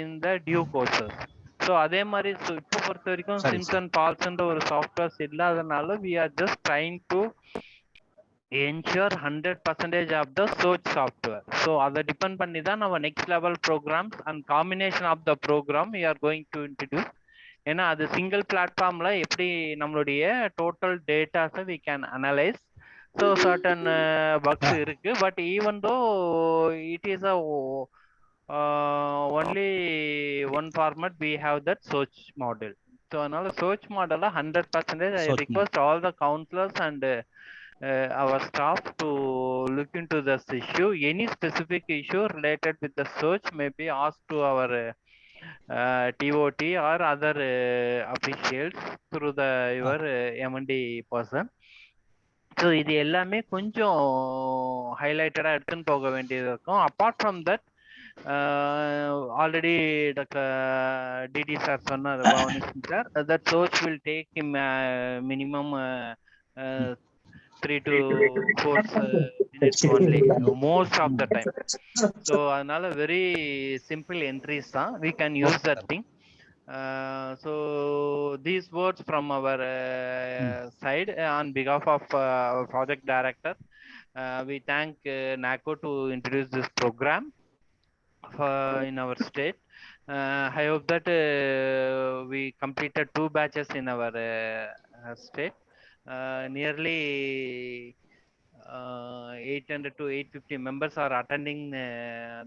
Speaker 13: in the due courses. So அதே மாதிரி இப்போ பொறுத்த வரைக்கும் சிம்சன் பால்ஸ்ன்ற ஒரு சாஃப்ட்வேர்ஸ் இல்லாதனால we are just trying to ensure 100% of the search software. So அதை டிபெண்ட் பண்ணி தான் நம்ம next level programs and combination of the program we are going to introduce. ஏன்னா அது சிங்கிள் பிளாட்ஃபார்ம்ல எப்படி நம்மளுடைய டோட்டல் டேட்டாஸை we can analyse. So certain bugs இருக்கு, but even though it is a only one format we have that search model. So another search model 100% I request all the counselors and our staff to look into this issue. Any specific issue related with the search may be asked to our TOT or other officials through the your M&D person. So இது எல்லாமே கொஞ்சம் ஹைலைட்டடாக எடுத்துன்னு போக வேண்டியது இருக்கும். Apart from that already doctor DD sir சொன்னார், Bhavani Singh sir, that search will take minimum 3 to 4 minutes only most of the time. So அதனால வெரி சிம்பிள் என்ட்ரிஸ் தான், we can use that thing. So these words from our side on behalf of our project director, we thank NACO to introduce this program in our state. I hope that we completed 2 batches in our state. Nearly 800 to 850 members are attending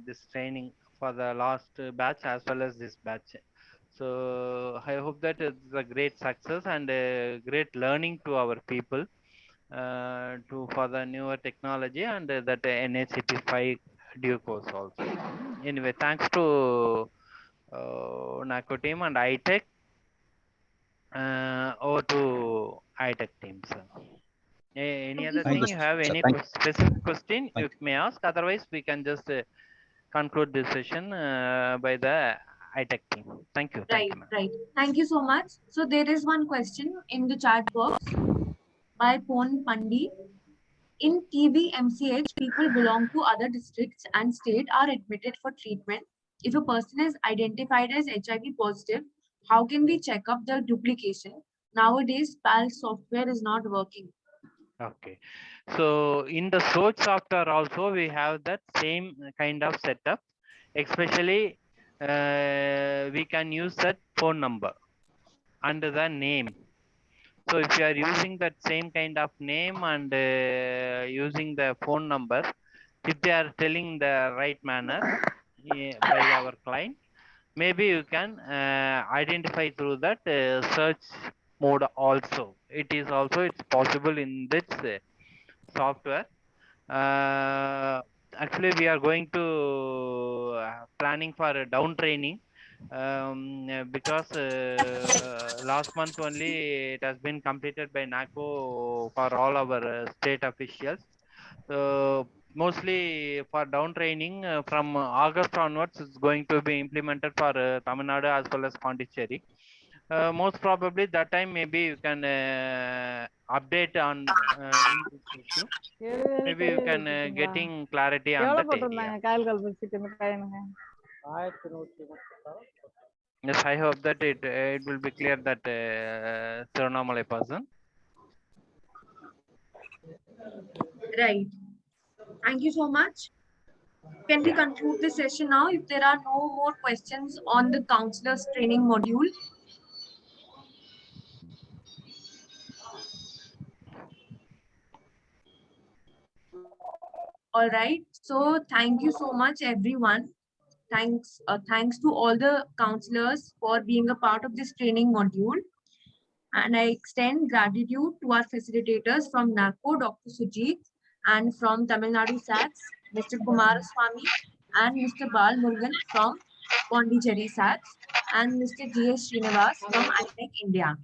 Speaker 13: this training for the last batch as well as this batch. So I hope that it's a great success and great learning to our people for the newer technology and that NACP 5 due course also. Anyway, thanks to NACO team and ITech. Over to ITech team, sir. Any other thing you have? Any specific question you may ask? Otherwise, we can just conclude this session by the ITech team. Thank you.
Speaker 1: Right, right. Thank you so much. So there is one question in the chat box by Pon Pandi. In TB MCH, people belong to other districts and state are admitted for treatment. If a person is identified as HIV positive, how can we check up the duplication? Nowadays, PAL software is not working.
Speaker 13: Okay. So in the search software also, we have that same kind of setup. Especially, we can use that phone number under the name. So if you are using that same kind of name and using the phone number, if they are telling the right manner by our client, maybe you can identify through that search mode also. It is also, it's possible in this software. Actually, we are going to planning for a down training because last month only it has been completed by NACO for all our state officials. So mostly for down training from August onwards is going to be implemented for Tamil Nadu as well as Puducherry. Most probably that time maybe you can update on this issue. Maybe you can getting clarity on that area. Yes, I hope that it will be clear that Tirunamalai person.
Speaker 1: Right. Thank you so much. Can we conclude the session now if there are no more questions on the counselors training module? All right. So thank you so much, everyone. Thanks to all the counselors for being a part of this training module. And I extend gratitude to our facilitators from NACO, Dr. Sujit, and from Tamil Nadu SACS, Mr. Kumaraswamy, and Mr. Bal Murugan from Puducherry SACS, and Mr. G.S. Srinivas from ITEC India.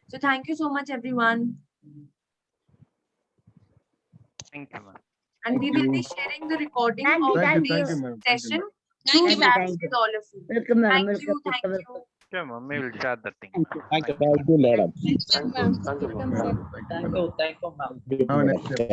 Speaker 1: So thank you so much, everyone.
Speaker 13: Thank you, ma'am.
Speaker 1: And we will be sharing the recording of today's session
Speaker 11: Thank
Speaker 1: to
Speaker 11: you, ma'am.
Speaker 1: SACS with all of you.
Speaker 12: Welcome, ma'am.
Speaker 1: Thank
Speaker 12: Welcome.
Speaker 1: you. Thank you.
Speaker 13: Sure, ma'am. We will share the thing.
Speaker 11: Thank you.
Speaker 10: Thank you, madam.
Speaker 12: Welcome, sir.
Speaker 10: Thank you, madam.